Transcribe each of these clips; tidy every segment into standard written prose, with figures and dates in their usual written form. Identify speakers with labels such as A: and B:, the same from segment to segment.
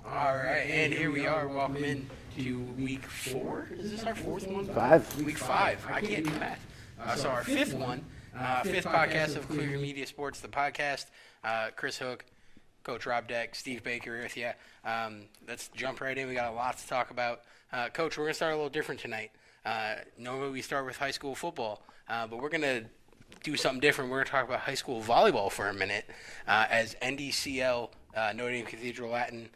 A: All right, and here we are. Welcome in to week 4. Is this our 4th one?
B: 5.
A: Week 5. I can't do math. So our 5th one, 5th podcast of Clearviewmedia Sports, the podcast. Chris Hook, Coach Rob Deck, Steve Baker with you. Let's jump right in. We got a lot to talk about. Coach, we're going to start a little different tonight. Normally we start with high school football, but we're going to do something different. We're going to talk about high school volleyball for a minute. As NDCL, Notre Dame Cathedral Latin,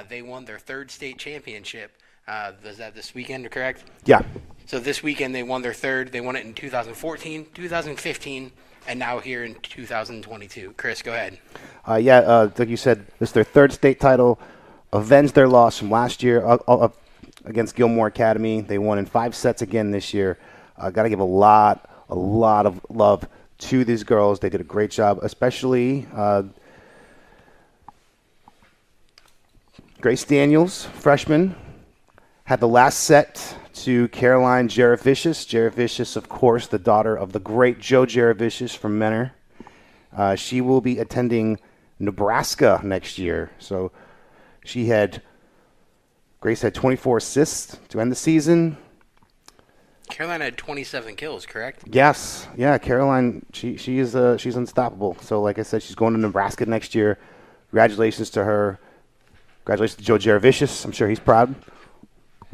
A: they won their 3rd state championship. Was that this weekend, correct?
B: Yeah.
A: So this weekend they won their 3rd. They won it in 2014, 2015, and now here in 2022. Chris, go ahead.
B: Like you said, this is their 3rd state title. Avenged their loss from last year against Gilmore Academy. They won in 5 sets again this year. Got to give a lot of love to these girls. They did a great job, especially Grace Daniels, freshman, had the last set to Caroline Jaravicious. Jaravicious, of course, the daughter of the great Joe Jaravicious from Menor. She will be attending Nebraska next year. So Grace had 24 assists to end the season.
A: Caroline had 27 kills, correct?
B: Yes. Yeah, Caroline, she's unstoppable. So like I said, she's going to Nebraska next year. Congratulations to her. Congratulations to Joe Jaravicious. I'm sure he's proud.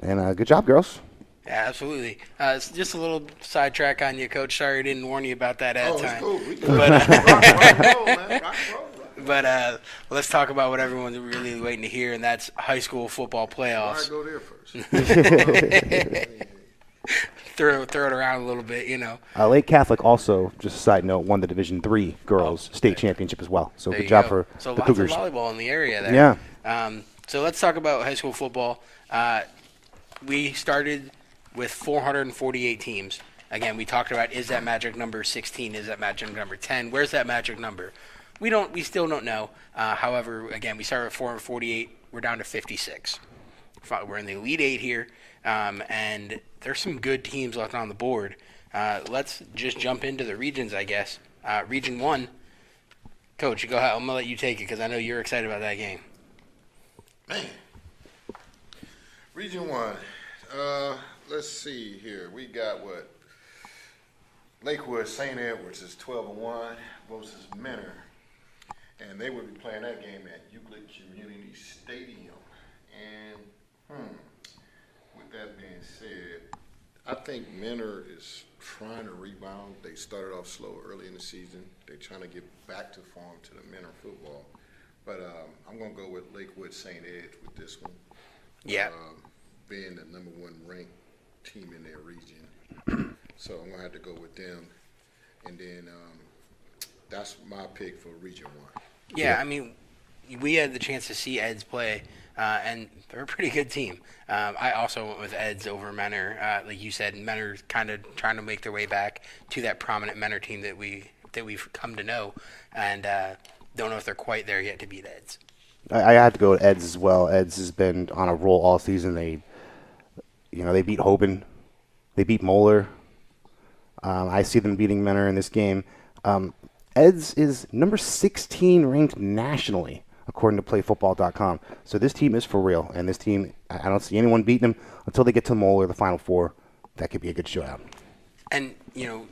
B: And good job, girls.
A: Yeah, absolutely. It's just a little sidetrack on you, Coach. Sorry I didn't warn you about that at time.
C: Cool. We can rock roll, man. Rock roll.
A: But let's talk about what everyone's really waiting to hear, and that's high school football
C: Why
A: playoffs.
C: go there first?
A: Throw it around a little bit,
B: Lake Catholic also, just a side note, won the Division III girls state championship as well. So
A: There
B: good
A: you
B: job
A: go.
B: for
A: So
B: the
A: lots
B: Cougars.
A: of volleyball in the area there.
B: Yeah.
A: So let's talk about high school football. We started with 448 teams. Again, we talked about, is that magic number 16? Is that magic number 10? Where's that magic number? We still don't know. However, again, we started with 448. We're down to 56. We're in the Elite 8 here, and there's some good teams left on the board. Let's just jump into the regions, I guess. Region 1, Coach, go ahead. I'm going to let you take it because I know you're excited about that game.
C: Man. Region 1. Let's see here. We got what? Lakewood St. Edwards is 12-1 versus Menor. And they will be playing that game at Euclid Community Stadium. And with that being said, I think Menor is trying to rebound. They started off slow early in the season. They're trying to get back to form to the Menor football. But I'm going to go with Lakewood St. Ed's with this one.
A: Yeah.
C: Being the number 1 ranked team in their region. So I'm going to have to go with them. And then that's my pick for Region 1.
A: Yeah, I mean, we had the chance to see Eds play, and they're a pretty good team. I also went with Eds over Menor. Like you said, Menor kind of trying to make their way back to that prominent Menor team that we've come to know, and don't know if they're quite there yet to beat Eds.
B: I had to go with Eds as well. Eds has been on a roll all season. They beat Hoban. They beat Moeller. I see them beating Menor in this game. Eds is number 16 ranked nationally, according to PlayFootball.com. So this team is for real. And this team, I don't see anyone beating them until they get to Moeller, the Final Four. That could be a good showdown.
A: And, you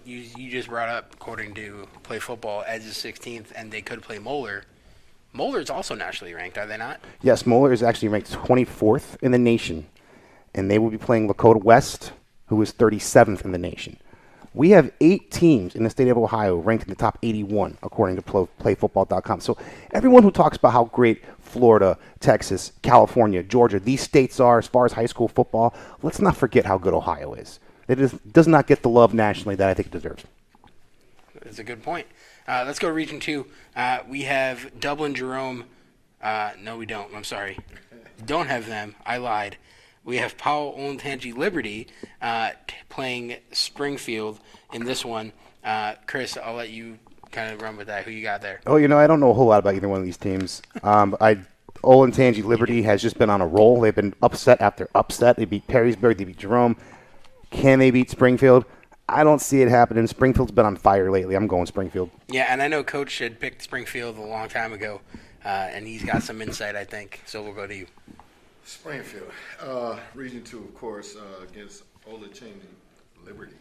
A: just brought up, according to Play Football, Eds is 16th, and they could play Moeller. Moeller's also nationally ranked, are they not?
B: Yes, Moeller is actually ranked 24th in the nation. And they will be playing Lakota West, who is 37th in the nation. We have 8 teams in the state of Ohio ranked in the top 81, according to PlayFootball.com. So everyone who talks about how great Florida, Texas, California, Georgia, these states are as far as high school football, let's not forget how good Ohio is. It does not get the love nationally that I think it deserves.
A: That's a good point. Let's go to Region 2. We have Dublin Jerome. No, we don't. I'm sorry. Don't have them. I lied. We have Powell Olentangy Liberty playing Springfield in this one. Chris, I'll let you kind of run with that. Who you got there?
B: Oh, I don't know a whole lot about either one of these teams. Olentangy Liberty has just been on a roll. They've been upset after upset. They beat Perrysburg. They beat Jerome. Can they beat Springfield? I don't see it happening. Springfield's been on fire lately. I'm going Springfield.
A: Yeah, and I know Coach had picked Springfield a long time ago, and he's got some insight, I think. So we'll go to you.
C: Springfield, Region 2, of course, against Ola Cheney Liberty.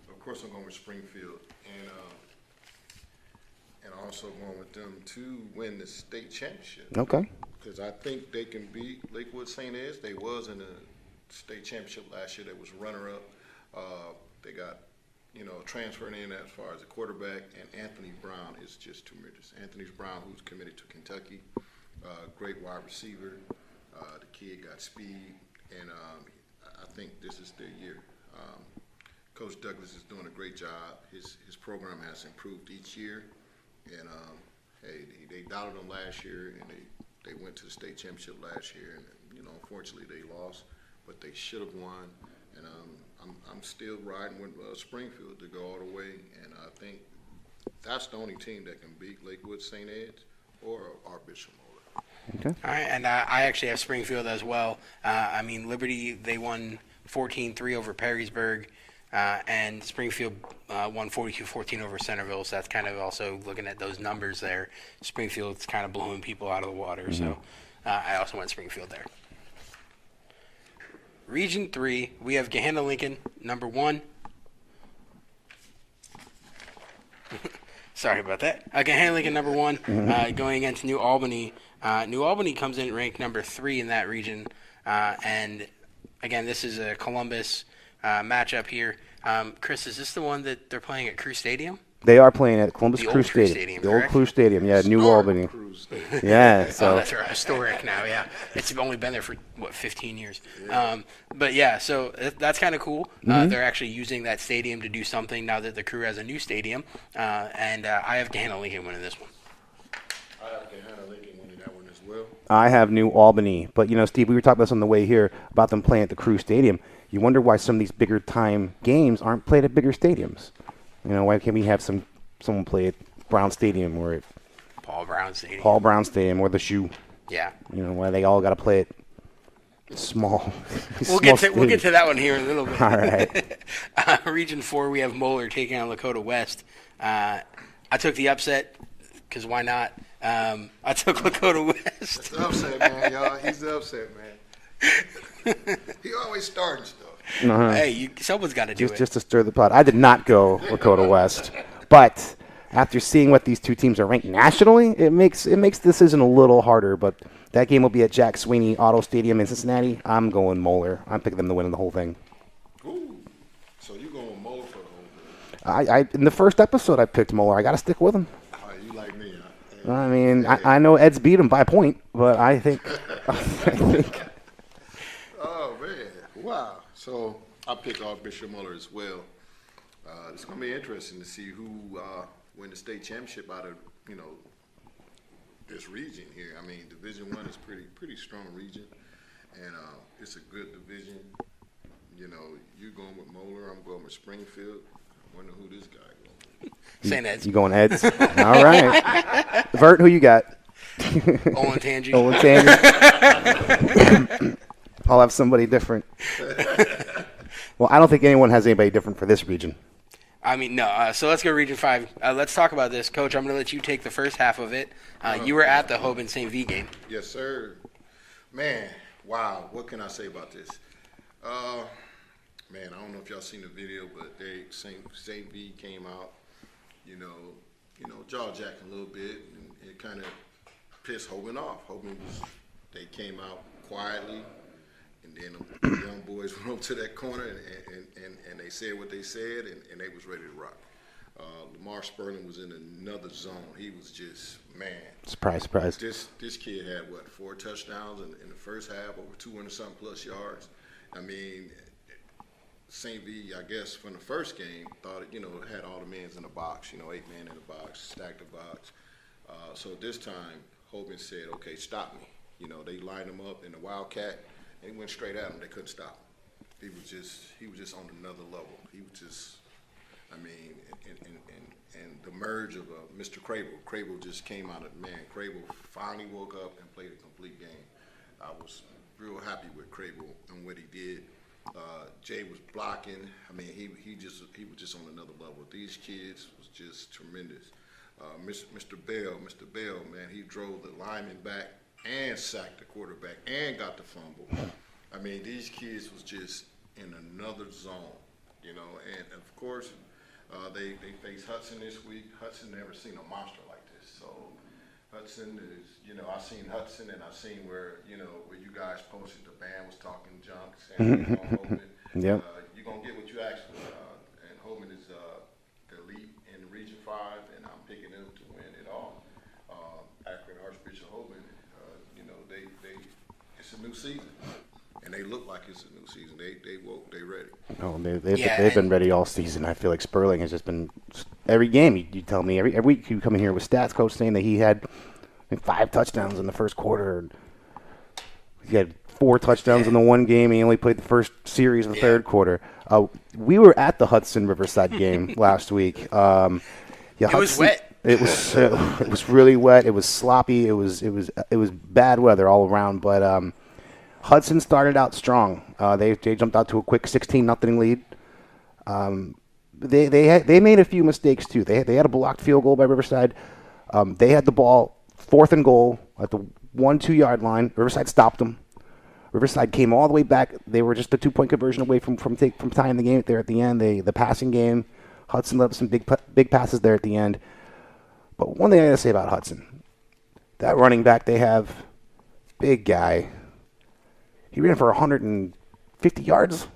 C: Of course, I'm going with Springfield, and also going with them to win the state championship.
B: Okay.
C: Because I think they can beat Lakewood St. Ed's. They was in the state championship last year. They was runner-up. They got, transferring in as far as a quarterback, and Anthony Brown is just tremendous. Anthony Brown, who's committed to Kentucky, great wide receiver. The kid got speed, and I think this is their year. Coach Douglas is doing a great job. His program has improved each year, and hey, they doubted him last year, and they went to the state championship last year, and unfortunately they lost, but they should have won. And I'm still riding with Springfield to go all the way, and I think that's the only team that can beat Lakewood St. Ed's or Bishop Moeller.
B: Okay.
A: All right, and I actually have Springfield as well. Liberty, they won 14-3 over Perrysburg, and Springfield won 42-14 over Centerville, so that's kind of also looking at those numbers there. Springfield's kind of blowing people out of the water, so I also went Springfield there. Region 3, we have Gahanna-Lincoln, number 1. Sorry about that. Gahanna-Lincoln, number 1, going against New Albany. New Albany comes in ranked number 3 in that region. And, again, this is a Columbus matchup here. Chris, is this the one that they're playing at Crew Stadium?
B: They are playing at Columbus
A: The
B: Crew
A: old Crew
B: Stadium.
A: Stadium,
B: The old
A: correct?
B: Crew Stadium, yeah, New
C: Historic
B: Albany.
C: Crew Stadium.
B: Yeah,
A: Oh,
B: so
A: that's right. Historic now, yeah. It's only been there for, 15 years. But, yeah, so that's kind of cool. They're actually using that stadium to do something now that the Crew has a new stadium. And I have Gahanna-Lincoln winning this one.
C: I have Gahanna-Lincoln winning that one as well.
B: I have New Albany. But, Steve, we were talking about this on the way here about them playing at the Crew Stadium. You wonder why some of these bigger time games aren't played at bigger stadiums. Why can't we have someone play at Brown Stadium or at
A: Paul Brown Stadium.
B: Paul Brown Stadium or the Shoe?
A: Yeah.
B: Why they all got to play it small.
A: We'll get to that one here in a little bit.
B: All right.
A: Region 4, we have Moeller taking on Lakota West. I took the upset because why not? I took Lakota West.
C: That's the upset, man, y'all. He's the upset, man. He always starting stuff.
A: Hey, someone's got to do it.
B: Just to stir the pot. I did not go Lakota West, but after seeing what these two teams are ranked nationally, it makes the decision a little harder. But that game will be at Jack Sweeney Auto Stadium in Cincinnati. I'm going Moeller. I'm picking them to win the whole thing.
C: Ooh. So you going Moeller for the whole thing?
B: I in the first episode I picked Moeller. I got to stick with him.
C: Oh, you like me, huh?
B: I mean, I know Ed's beat him by a point, but I think
C: Oh, man. Wow. So I picked off Bishop Moeller as well. It's going to be interesting to see who win the state championship out of, this region here. I mean, Division I is pretty strong region, and it's a good division. You going with Moeller, I'm going with Springfield. I wonder who this guy going with.
A: St. Ed's.
B: you going Ed's. All right, Vert, who you got?
A: Olin Tangi.
B: Olin Tangi. I'll have somebody different. Well, I don't think anyone has anybody different for this region.
A: I mean, no. So let's go Region 5. Let's talk about this. Coach, I'm going to let you take the first half of it. You were at the Hoban St. V game.
C: Yes, sir. Man, wow. What can I say about this? Man, I don't know if y'all seen the video, but St. V came out, jaw jacking a little bit, and it kind of pissed Hoban off. They came out quietly, and then the young boys went up to that corner and they said what they said, and they was ready to rock. Lamar Sperling was in another zone. He was just, man.
B: Surprise.
C: This kid had, 4 touchdowns in the first half, over 200-something plus yards. I mean, St. V, I guess, from the first game, thought it, had all the men in the box, 8 men in the box, stacked the box. So this time, Hoban said, okay, stop me. They lined him up in the Wildcat, and he went straight at him. They couldn't stop him. He was just on another level. He was just, I mean, and the merge of Mr. Crable. Crable just came out of, Crable finally woke up and played a complete game. I was real happy with Crable and what he did. Jay was blocking. I mean, he was just on another level. These kids was just tremendous. Mr. Bell, man, he drove the lineman back and sacked the quarterback and got the fumble. I mean, these kids was just in another zone, you know. And of course, they face Hudson this week. Hudson never seen a monster like this, so Hudson is, you know, I seen Hudson and I seen where, you know, where you guys posted the band was talking junk, saying you're gonna Hoban.
B: Yep.
C: You're gonna get what you asked for, and Hoban is the elite in Region 5, and I'm picking them to win it all. Akron Archbishop Hoban, you know, it's a new season, and they look like it's a new season. They woke, they ready.
B: Oh, they've been ready all season. I feel like Sperling has just been every game. You tell me every week you come in here with stats coach saying that he had 5 touchdowns in the first quarter. He had 4 touchdowns in the one game. He only played the first series of the third quarter. We were at the Hudson Riverside game last week. It
A: was wet.
B: It was really wet. It was sloppy. It was bad weather all around. But Hudson started out strong. They jumped out to a quick 16-0 lead. They made a few mistakes too. They had a blocked field goal by Riverside. They had the ball 4th and goal at the 1-2 yard line. Riverside stopped them. Riverside came all the way back. They were just a 2-point conversion away from tying the game there at the end. The passing game, Hudson led some big passes there at the end. But one thing I got to say about Hudson, that running back they have, big guy. He ran for 150 yards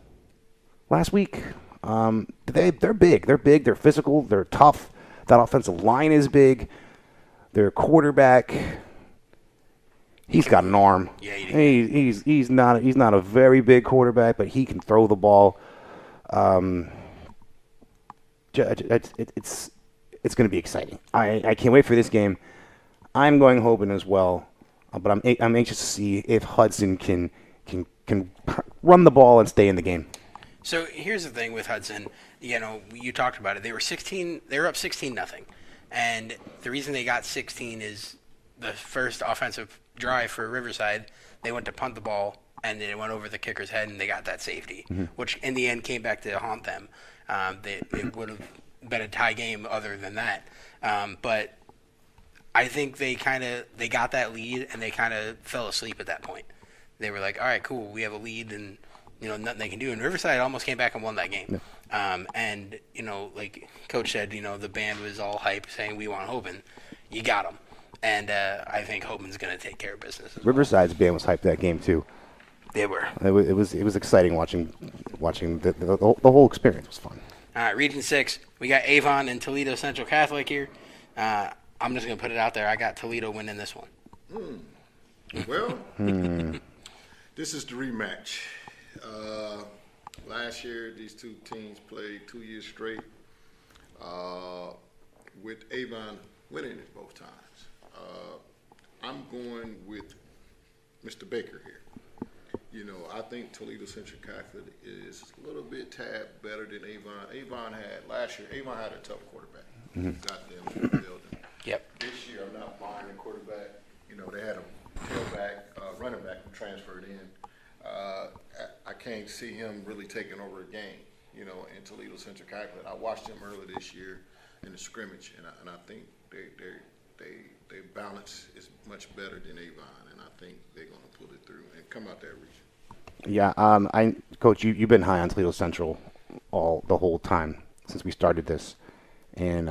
B: last week. They're big. They're big. They're physical. They're tough. That offensive line is big. Their quarterback, he's got an arm.
A: Yeah,
B: he's not a very big quarterback, but he can throw the ball. It's going to be exciting. I can't wait for this game. I'm going Hoban as well, but I'm anxious to see if Hudson can run the ball and stay in the game.
A: So here's the thing with Hudson. You know, you talked about it. They were up 16-0, and the reason they got 16 is the first offensive drive for Riverside. They went to punt the ball, and then it went over the kicker's head, and they got that safety, which in the end came back to haunt them. It would have been a tie game other than that, but I think they got that lead, and they kind of fell asleep at that point. They were like, all right, cool, we have a lead, and you know, nothing they can do. And Riverside almost came back and won that game. Yeah. And, you know, like Coach said, you know, the band was all hype saying, we want Hoban. You got them. And I think Hoban's going to take care of business.
B: Riverside's band was hyped that game, too.
A: They were.
B: It was exciting watching the whole experience was fun.
A: All right, Region 6, we got Avon and Toledo Central Catholic here. I'm just going to put it out there. I got Toledo winning this one.
C: Well, this is the rematch. Last year, these two teams played 2 years straight, with Avon winning it both times. I'm going with Mr. Baker here. You know, I think Toledo Central Catholic is a little bit tad better than Avon. Last year, Avon had a tough quarterback. Got them in the building.
A: Yep.
C: This year, I'm not buying the quarterback. You know, they had a tailback, running back who transferred in. I can't see him really taking over a game, you know, in Toledo Central Catholic. I watched him earlier this year in the scrimmage, and I think their balance is much better than Avon, and I think they're going to pull it through and come out that region.
B: Yeah, Coach, you've been high on Toledo Central the whole time since we started this, and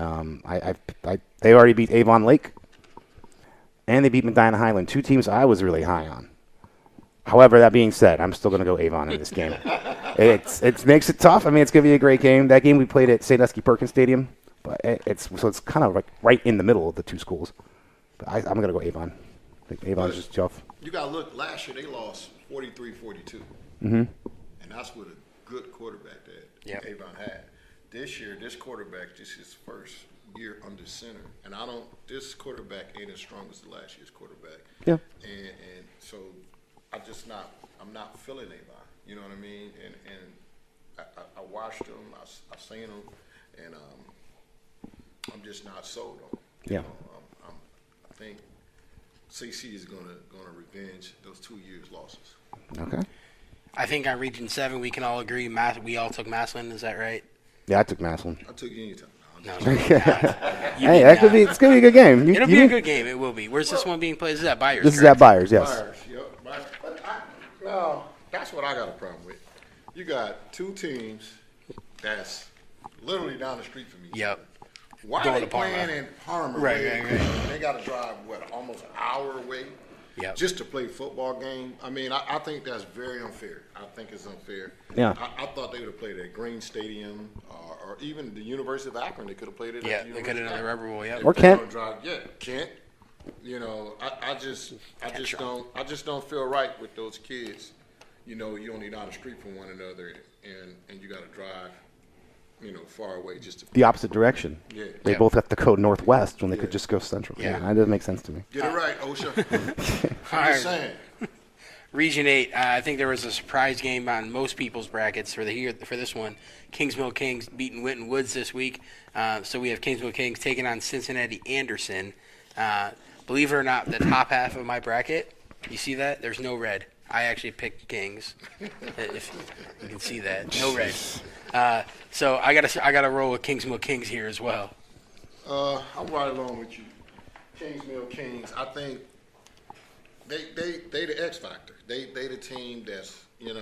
B: they already beat Avon Lake, and they beat Medina Highland, 2 teams I was really high on. However, that being said, I'm still going to go Avon in this game. It makes it tough. I mean, it's going to be a great game. That game we played at St. Esky Perkins Stadium, but it's kind of like right in the middle of the 2 schools. But I'm going to go Avon. I think Avon's just tough.
C: You got to look. Last year they lost 43-42,
B: and
C: that's with a good quarterback that Avon had. This year, this quarterback, this is his first year under center, and this quarterback ain't as strong as the last year's quarterback.
B: Yeah,
C: and so. I'm not feeling Avon. You know what I mean? And I watched them. I seen them, and I'm just not sold on.
B: Yeah.
C: I think CC is gonna revenge those 2 years losses.
B: Okay.
A: I think on Region 7 we can all agree we all took Massillon. Is that right?
B: Yeah, I took Massillon.
C: I took Uniontown.
A: No.
B: Hey, that could be. It's gonna be a good game.
A: It'll be a good game. It will be. Where's this one being played? This is at Byers.
B: This is at Byers. Yes.
C: Myers, yep. But no, that's what I got a problem with. You got two teams that's literally down the street from each other. Why
A: Going
C: are they
A: to Parma.
C: playing in Parma?
A: Right.
C: They got to drive, almost an hour away just to play a football game? I mean, I think that's very unfair. I think it's unfair.
B: Yeah.
C: I thought they would have played at Green Stadium or even the University of Akron. They could have played it at the
A: they could have done the Rubber Bowl,
B: Or Kent.
C: Kent. You know, I just don't feel right with those kids. You know, you only down the street from one another, and you got to drive, far away just to
B: The opposite direction.
C: Yeah.
B: They both have to go northwest when they could just go central. Yeah, that doesn't make sense to me.
C: Get it right, OSHA. I'm just saying.
A: Region 8, I think there was a surprise game on most people's brackets for this one. Kingsmill Kings beating Winton Woods this week. So we have Kingsmill Kings taking on Cincinnati Anderson. Believe it or not, the top half of my bracket, you see that? There's no red. I actually picked Kings. If you can see that, no red. So I gotta roll with Kingsmill Kings here as well.
C: I'm right along with you. Kingsmill Kings. I think they the X factor. They the team that's you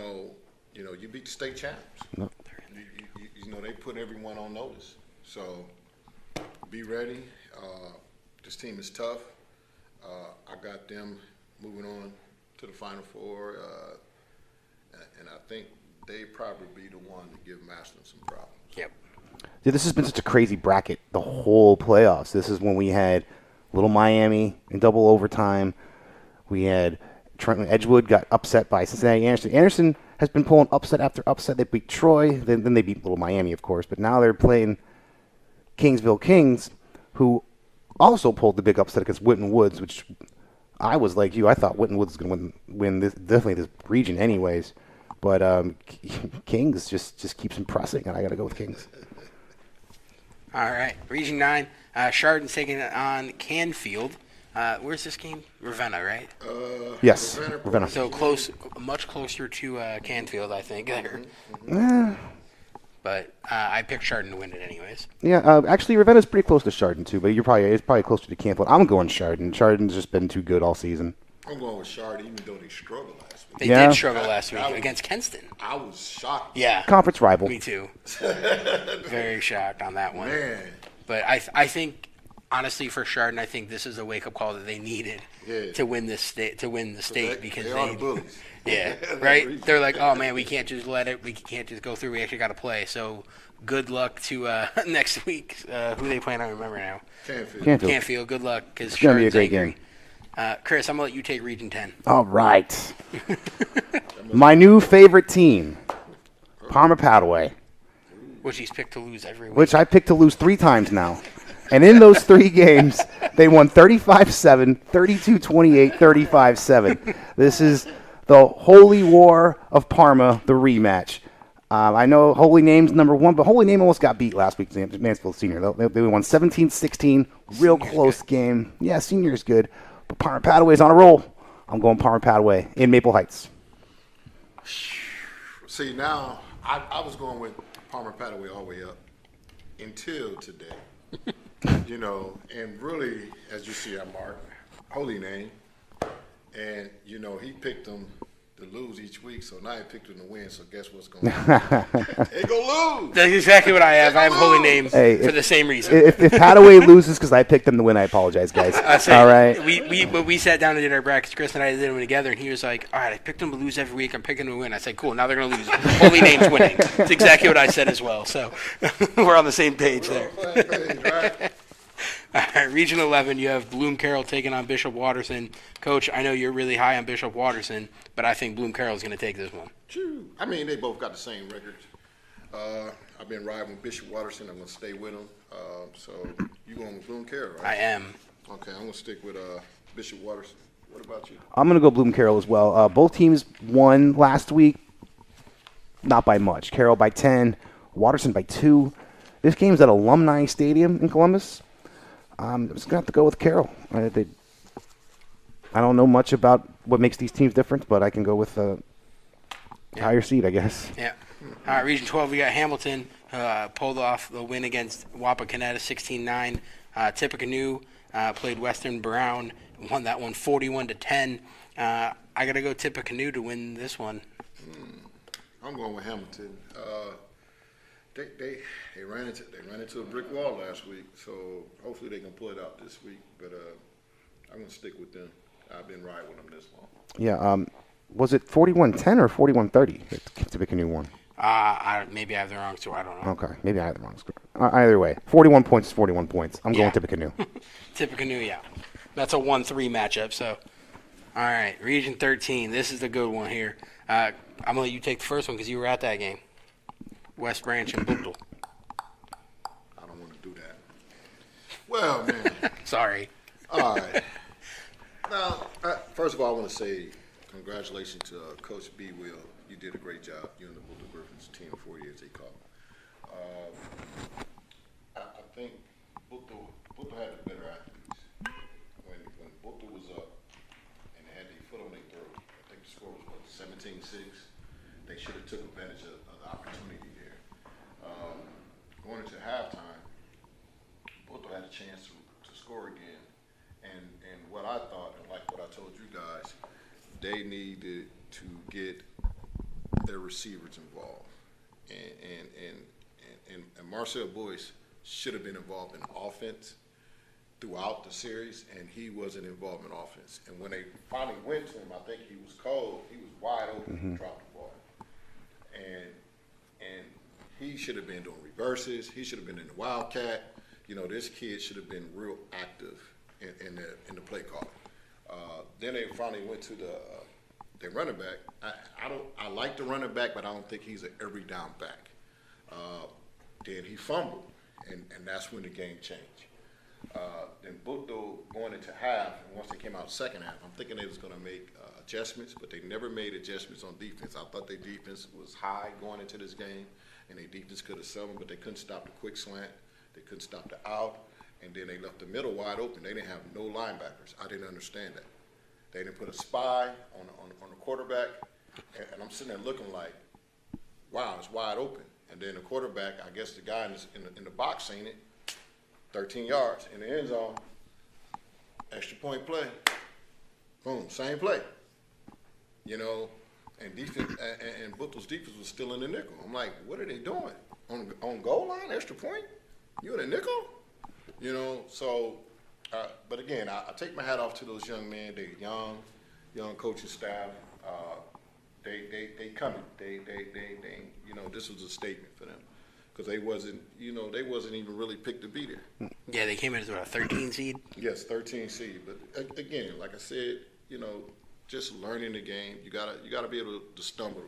C: beat the state champs.
B: No.
C: They put everyone on notice. So be ready. This team is tough. I got them moving on to the Final Four, and I think they probably be the one to give Massillon some problems.
A: Yep.
B: Yeah, this has been such a crazy bracket the whole playoffs. This is when we had Little Miami in double overtime. We had Trenton Edgewood got upset by Cincinnati Anderson. Anderson has been pulling upset after upset. They beat Troy, then they beat Little Miami, of course. But now they're playing Kingsville Kings, who also pulled the big upset against Winton Woods, which I was like you. I thought Winton Woods was going to win this, definitely this region anyways. But Kings just keeps impressing, and I got to go with Kings.
A: All right. Region 9, Chardon's taking it on Canfield. Where's this game? Ravenna, right?
B: Yes, Ravenna.
A: So close, much closer to Canfield, I think. But I picked Chardon to win it anyways.
B: Yeah, actually, Ravenna's pretty close to Chardon, too, but it's probably closer to Canfield. I'm going Chardon. Chardon's just been too good all season.
C: I'm going with Chardon, even though they struggled last week.
A: They did struggle last week against Kenston.
C: I was shocked.
A: Yeah.
B: Conference rival.
A: Me too. Very shocked on that one.
C: Man.
A: But I think, honestly, for Chardon, I think this is a wake-up call that they needed to win the state because
C: they are the bullies.
A: Yeah, right? They're like, oh, man, we can't just go through. We actually got to play. So good luck to next week. Who they playing, I don't remember now. Canfield. Good luck.
B: It's going to be a great game.
A: Chris, I'm going to let you take Region 10.
B: All right. My new favorite team, Parma Padaway.
A: Which he's picked to lose every week.
B: Which I picked to lose 3 times now. And in those 3 games, they won 35-7, 32-28, 35-7. This is the Holy War of Parma, the rematch. I know Holy Name's number 1, but Holy Name almost got beat last week, Mansfield Senior. They won 17-16, real close game. Yeah, Senior is good. But Parma Padaway's on a roll. I'm going Parma Padaway in Maple Heights.
C: See, now, I was going with Parma Padaway all the way up until today. And really, as you see, I marked Holy Name. And, he picked them to lose each week, so now he picked them to win, so guess what's going to happen? They going to lose.
A: That's exactly what I have. I have Holy Name for the same reason.
B: If Padaway loses because I picked them to win, I apologize, guys. All right.
A: We sat down and did our brackets. Chris and I did them together, and he was like, all right, I picked them to lose every week. I'm picking them to win. I said, cool, now they're going to lose. Holy Name's winning. It's exactly what I said as well, so we're on the same page there.
C: Right?
A: All right, Region 11, you have Bloom Carroll taking on Bishop Watterson. Coach, I know you're really high on Bishop Watterson, but I think Bloom Carroll is going to take this one.
C: I mean, they both got the same records. I've been riding with Bishop Watterson. I'm going to stay with him. So you going with Bloom Carroll, right?
A: I am.
C: Okay, I'm going to stick with Bishop Watterson. What about you?
B: I'm going to go Bloom Carroll as well. Both teams won last week, not by much. Carroll by 10, Watterson by 2. This game's at Alumni Stadium in Columbus. I'm just going to have to go with Carroll. I don't know much about what makes these teams different, but I can go with higher seed, I guess.
A: Yeah. All right, Region 12, we got Hamilton pulled off the win against Wapakoneta 16-9. Tippecanoe played Western Brown, won that one 41-10. I got to go Tippecanoe to win this one.
C: I'm going with Hamilton. They ran into a brick wall last week, so hopefully they can pull it out this week. But I'm gonna stick with them. I've been riding with them this long.
B: Yeah. Was it 41-10 or 41-30 that Tippecanoe won?
A: Maybe I have the wrong score. I don't know.
B: Okay, maybe I had the wrong score. Either way, 41 points is 41 points. I'm going Tippecanoe.
A: Tippecanoe, yeah. That's a 1-3 matchup. So, all right, Region 13. This is the good one here. I'm gonna let you take the first one because you were at that game. West Branch and Bookdale.
C: I don't want to do that. Well, man.
A: Sorry.
C: All right. Now, first of all, I want to say congratulations to Coach B. Will. You did a great job. You and the Bookdale Griffins team, 4 years they call. I think Bookdale had the better athletes. When Bookdale was up and they had their foot on their throat, I think the score was 17-6. They should have took advantage of the opportunity there. Going into halftime, Bookdale had a chance to score again. And what I thought, and like what I told you guys, they needed to get their receivers involved. And Marcel Boyce should have been involved in offense throughout the series, and he wasn't involved in offense. And when they finally went to him, I think he was cold. He was wide open and dropped the ball. And he should have been doing reverses. He should have been in the Wildcat. You know, this kid should have been real active in the play calling. Then they finally went to the running back. I like the running back, but I don't think he's an every down back. Then he fumbled, and that's when the game changed. Then Bookdale going into half, and once they came out second half, I'm thinking they was going to make adjustments, but they never made adjustments on defense. I thought their defense was high going into this game, and their defense could have sold them, but they couldn't stop the quick slant. They couldn't stop the out, and then they left the middle wide open. They didn't have no linebackers. I didn't understand that. They didn't put a spy on the quarterback, and I'm sitting there looking like, wow, it's wide open. And then the quarterback, I guess the guy in the box seen it, 13 yards in the end zone, extra point play, boom, same play. You know, and defense and Bookdale's defense was still in the nickel. I'm like, what are they doing on goal line, extra point? You in a nickel? You know, so. But again, I take my hat off to those young men. They're young coaching staff. They coming. They you know, this was a statement for them because they wasn't even really picked to be there.
A: Yeah, they came in as a 13 seed.
C: Yes, 13 seed. But again, like I said, you know, just learning the game. You gotta be able to stumble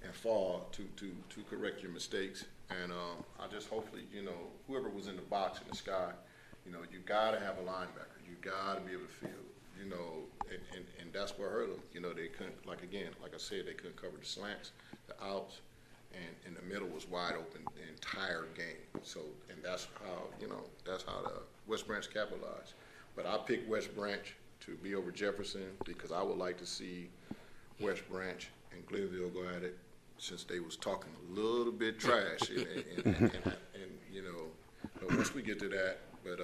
C: and fall to correct your mistakes. And I just hopefully, you know, whoever was in the box in the sky. You know, you got to have a linebacker. You got to be able to field, you know, and that's what hurt them. You know, they couldn't, like I said, they couldn't cover the slants, the outs, and the middle was wide open the entire game. So, and that's how, you know, that's how the West Branch capitalized. But I picked West Branch to be over Jefferson because I would like to see West Branch and Clearview go at it since they was talking a little bit trash. and you know, once we get to that, but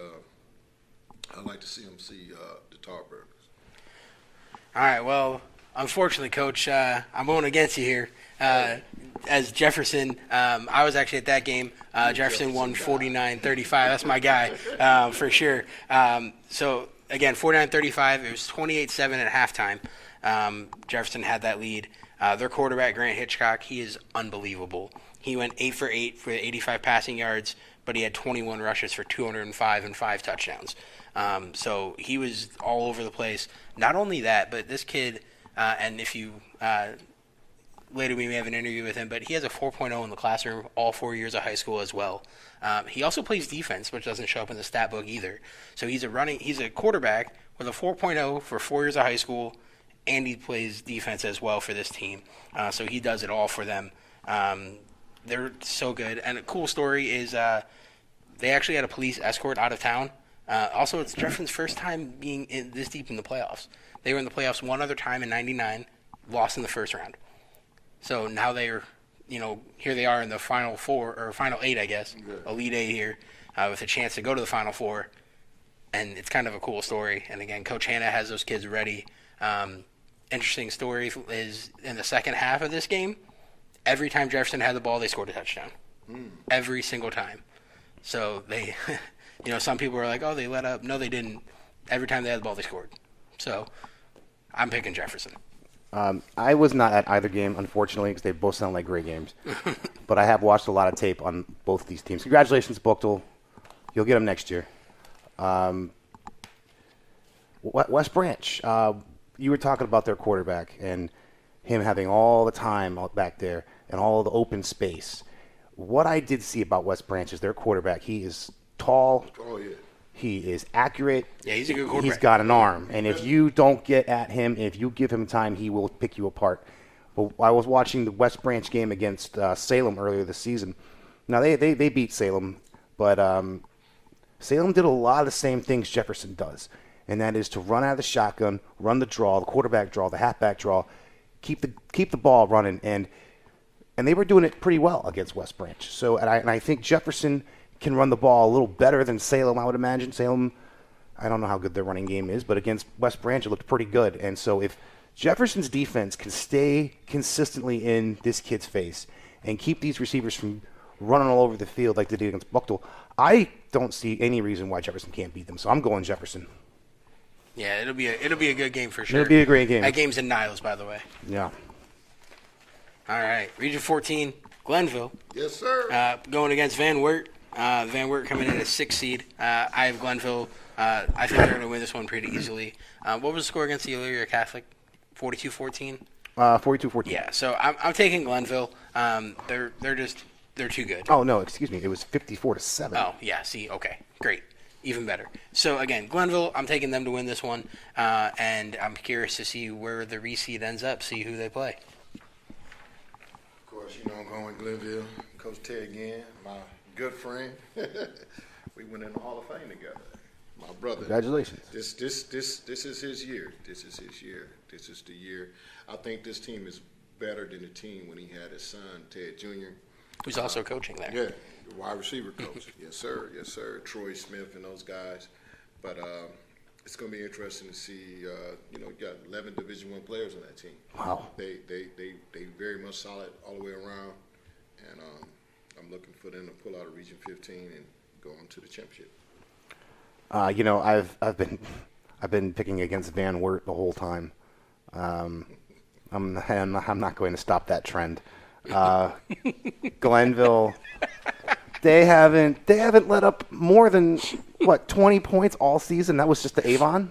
C: I'd like to see them see the Tarburgers.
A: All right, well, unfortunately, Coach, I'm going against you here. As Jefferson, I was actually at that game. Jefferson won 49-35. That's my guy, for sure. So, again, 49-35. It was 28-7 at halftime. Jefferson had that lead. Their quarterback, Grant Hitchcock, he is unbelievable. He went 8 for 8 for 85 passing yards, but he had 21 rushes for 205 and 5 touchdowns. So he was all over the place. Not only that, but this kid, and if you later we may have an interview with him, but he has a 4.0 in the classroom all 4 years of high school as well. He also plays defense, which doesn't show up in the stat book either. So he's a quarterback with a 4.0 for 4 years of high school, and he plays defense as well for this team. So he does it all for them. They're so good. And a cool story is they actually had a police escort out of town. Also, it's Jefferson's first time being this deep in the playoffs. They were in the playoffs one other time in '99, lost in the first round. So now they're here they are in the Final Four or Final Eight, I guess, Elite Eight here, with a chance to go to the Final Four, and it's kind of a cool story. And again, Coach Hanna has those kids ready. Interesting story is in the second half of this game, every time Jefferson had the ball, they scored a touchdown. Every single time. So they, some people were like, oh, they let up. No, they didn't. Every time they had the ball, they scored. So I'm picking Jefferson.
B: I was not at either game, unfortunately, because they both sound like great games. But I have watched a lot of tape on both these teams. Congratulations, Buchtel. You'll get them next year. West Branch, you were talking about their quarterback and him having all the time out back there and all the open space. What I did see about West Branch is their quarterback. He is tall.
C: Oh, yeah.
B: He is accurate.
A: Yeah, he's a good quarterback.
B: He's got an arm. And if you don't get at him, if you give him time, he will pick you apart. But I was watching the West Branch game against Salem earlier this season. Now, they beat Salem, but Salem did a lot of the same things Jefferson does, and that is to run out of the shotgun, run the draw, the quarterback draw, the halfback draw, keep the ball running, and they were doing it pretty well against West Branch. So, and I think Jefferson can run the ball a little better than Salem, I would imagine. Salem, I don't know how good their running game is, but against West Branch, it looked pretty good. And so if Jefferson's defense can stay consistently in this kid's face and keep these receivers from running all over the field like they did against Buchtel, I don't see any reason why Jefferson can't beat them. So I'm going Jefferson.
A: Yeah, it'll be a good game for sure.
B: It'll be a great game.
A: That game's in Niles, by the way.
B: Yeah.
A: All right, Region 14, Glenville.
C: Yes, sir.
A: Going against Van Wert. Van Wert coming in at 6th seed. I have Glenville. I think they're going to win this one pretty easily. What was the score against the Elyria Catholic? 42-14?
B: 42-14.
A: Yeah, so I'm taking Glenville. They're too good.
B: Oh, no, excuse me. It was 54-7.
A: Oh, yeah, see, okay, great. Even better. So, again, Glenville, I'm taking them to win this one, and I'm curious to see where the reseed ends up, see who they play.
C: Of course, I'm going with Glenville. Coach Ted again, my good friend. We went in the Hall of Fame together. My brother.
B: Congratulations.
C: This is his year. This is his year. This is the year. I think this team is better than the team when he had his son, Ted Jr.
A: Who's also coaching there.
C: Yeah, the wide receiver coach. Yes, sir. Yes, sir. Troy Smith and those guys. But it's going to be interesting to see. You got 11 Division I players on that team.
B: Wow.
C: They very much solid all the way around, and I'm looking for them to pull out of Region 15 and go on to the championship.
B: I've been picking against Van Wert the whole time. I'm not going to stop that trend. Glenville, they haven't let up more than 20 points all season. That was just the Avon.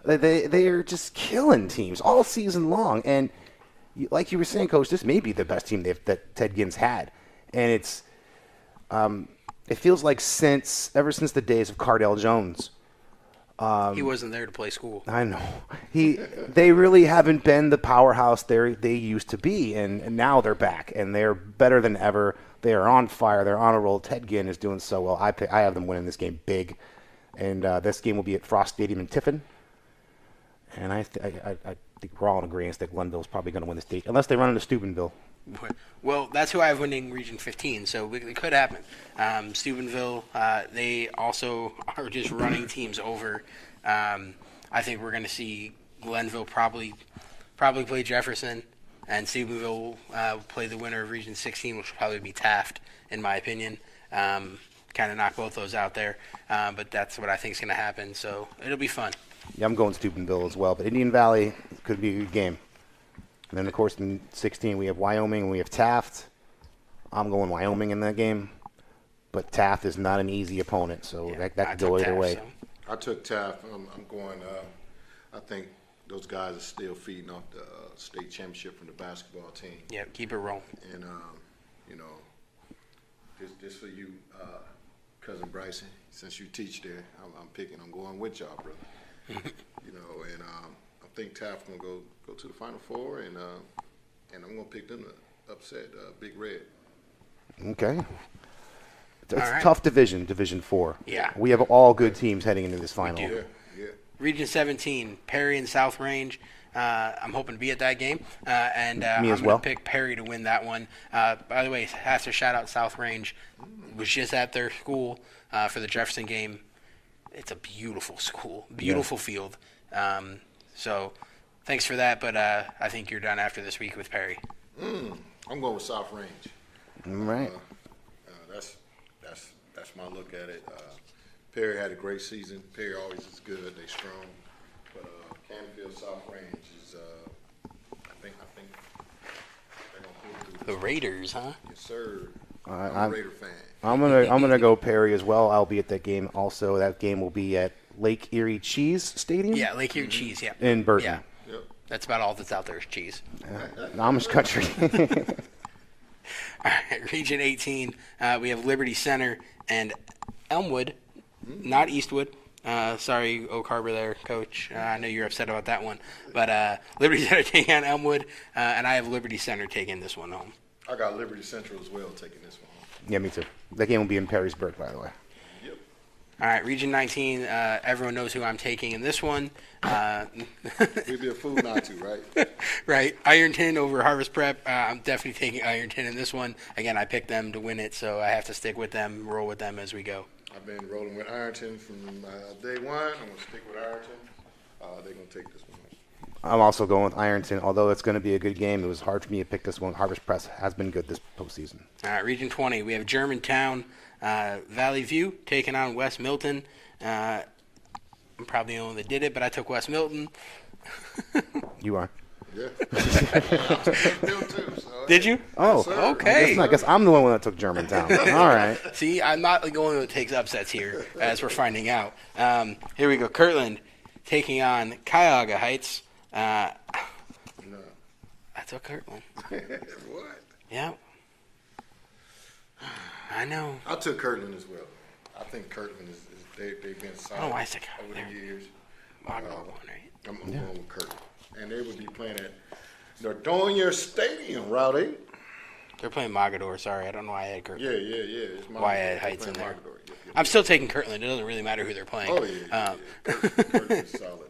C: Yeah.
B: They are just killing teams all season long, and like you were saying, Coach, this may be the best team that Ted Ginn's had, and it's it feels like ever since the days of Cardell Jones.
A: He wasn't there to play school.
B: I know. They really haven't been the powerhouse they used to be, and now they're back, and they're better than ever. They are on fire. They're on a roll. Ted Ginn is doing so well. I have them winning this game big, and this game will be at Frost Stadium in Tiffin. And I think we're all in agreement that Glenville's probably going to win the state, unless they run into Steubenville.
A: Well, that's who I have winning Region 15, so it could happen. Steubenville, they also are just running teams over. I think we're going to see Glenville probably play Jefferson, and Steubenville will play the winner of Region 16, which will probably be Taft, in my opinion. Kind of knock both those out there, but that's what I think is going to happen, so it'll be fun.
B: Yeah, I'm going Steubenville as well, but Indian Valley could be a good game. And then, of course, in 16, we have Wyoming and we have Taft. I'm going Wyoming in that game. But Taft is not an easy opponent, so that could go either way.
C: I took Taft. I'm going I think those guys are still feeding off the state championship from the basketball team.
A: Yeah, keep it rolling.
C: And, just for you, Cousin Bryson, since you teach there, I'm going with y'all, brother. And I think Taft's going to go to the Final Four, and I'm going to pick them to upset Big Red.
B: Okay. It's
A: All right.
B: Tough division, Division 4.
A: Yeah.
B: We have all good teams heading into this final.
C: Yeah.
A: Region 17, Perry and South Range. I'm hoping to be at that game, and
B: Me
A: I'm
B: as
A: going
B: well.
A: to pick Perry to win that one. By the way, have to shout out South Range. Was just at their school for the Jefferson game. It's a beautiful school, beautiful field. So thanks for that, but I think you're done after this week with Perry.
C: I'm going with South Range.
B: All right.
C: That's my look at it. Perry had a great season. Perry always is good. They strong. But Canfield South Range is I think they're gonna pull through.
A: The Raiders, huh?
C: Yes, sir. I'm a
B: I'm-
C: Raider fan.
B: I'm gonna go Perry as well. I'll be at that game also. That game will be at Lake Erie Cheese Stadium.
A: Yeah, Lake Erie cheese. Yeah.
B: In Burton.
A: Yeah,
C: Yep.
A: that's about all that's out there is cheese.
B: Amish country.
A: All right, Region 18, we have Liberty Center and Elmwood, not Eastwood. Sorry, Oak Harbor there, Coach. I know you're upset about that one. But Liberty Center taking on Elmwood, and I have Liberty Center taking this one home.
C: I got Liberty Central as well taking this one home.
B: Yeah, me too. That game will be in Perrysburg, by the way.
C: Yep.
A: All right, Region 19, everyone knows who I'm taking in this one.
C: We'd be a fool not to, right?
A: Right, Ironton over Harvest Prep. I'm definitely taking Ironton in this one. Again, I picked them to win it, so I have to stick with them, roll with them as we go.
C: I've been rolling with Ironton from day one. I'm going to stick with Ironton. They're going to take this one home.
B: I'm also going with Ironton. Although it's going to be a good game, it was hard for me to pick this one. Harvest Press has been good this postseason.
A: All right, Region 20, we have Germantown, Valley View taking on West Milton. I'm probably the only one that did it, but I took West Milton.
B: You are.
C: Yeah. Bill too, so.
A: Did you?
B: Oh,
C: sir.
A: Okay.
B: I guess I'm the one that took Germantown. All right.
A: See, I'm not the only one that takes upsets here, as we're finding out. Here we go. Kirtland taking on Cuyahoga Heights.
C: No.
A: I took Kirtland.
C: What?
A: Yeah. I know.
C: I took Kirtland as well. I think Kirtland they've been solid
A: why I said
C: over
A: there.
C: the years.
A: Wagner won, right?
C: I'm going with Kirtland. And they would be playing at Nordonia Stadium, Route 8.
A: They're playing Mogador. Sorry, I don't know why I had Kirtland.
C: Yeah. It's
A: Why I had
C: They're
A: Heights in
C: playing
A: there.
C: Mogador. Yep.
A: I'm still taking Kirtland. It doesn't really matter who they're playing.
C: Oh, yeah. Kirtland's solid.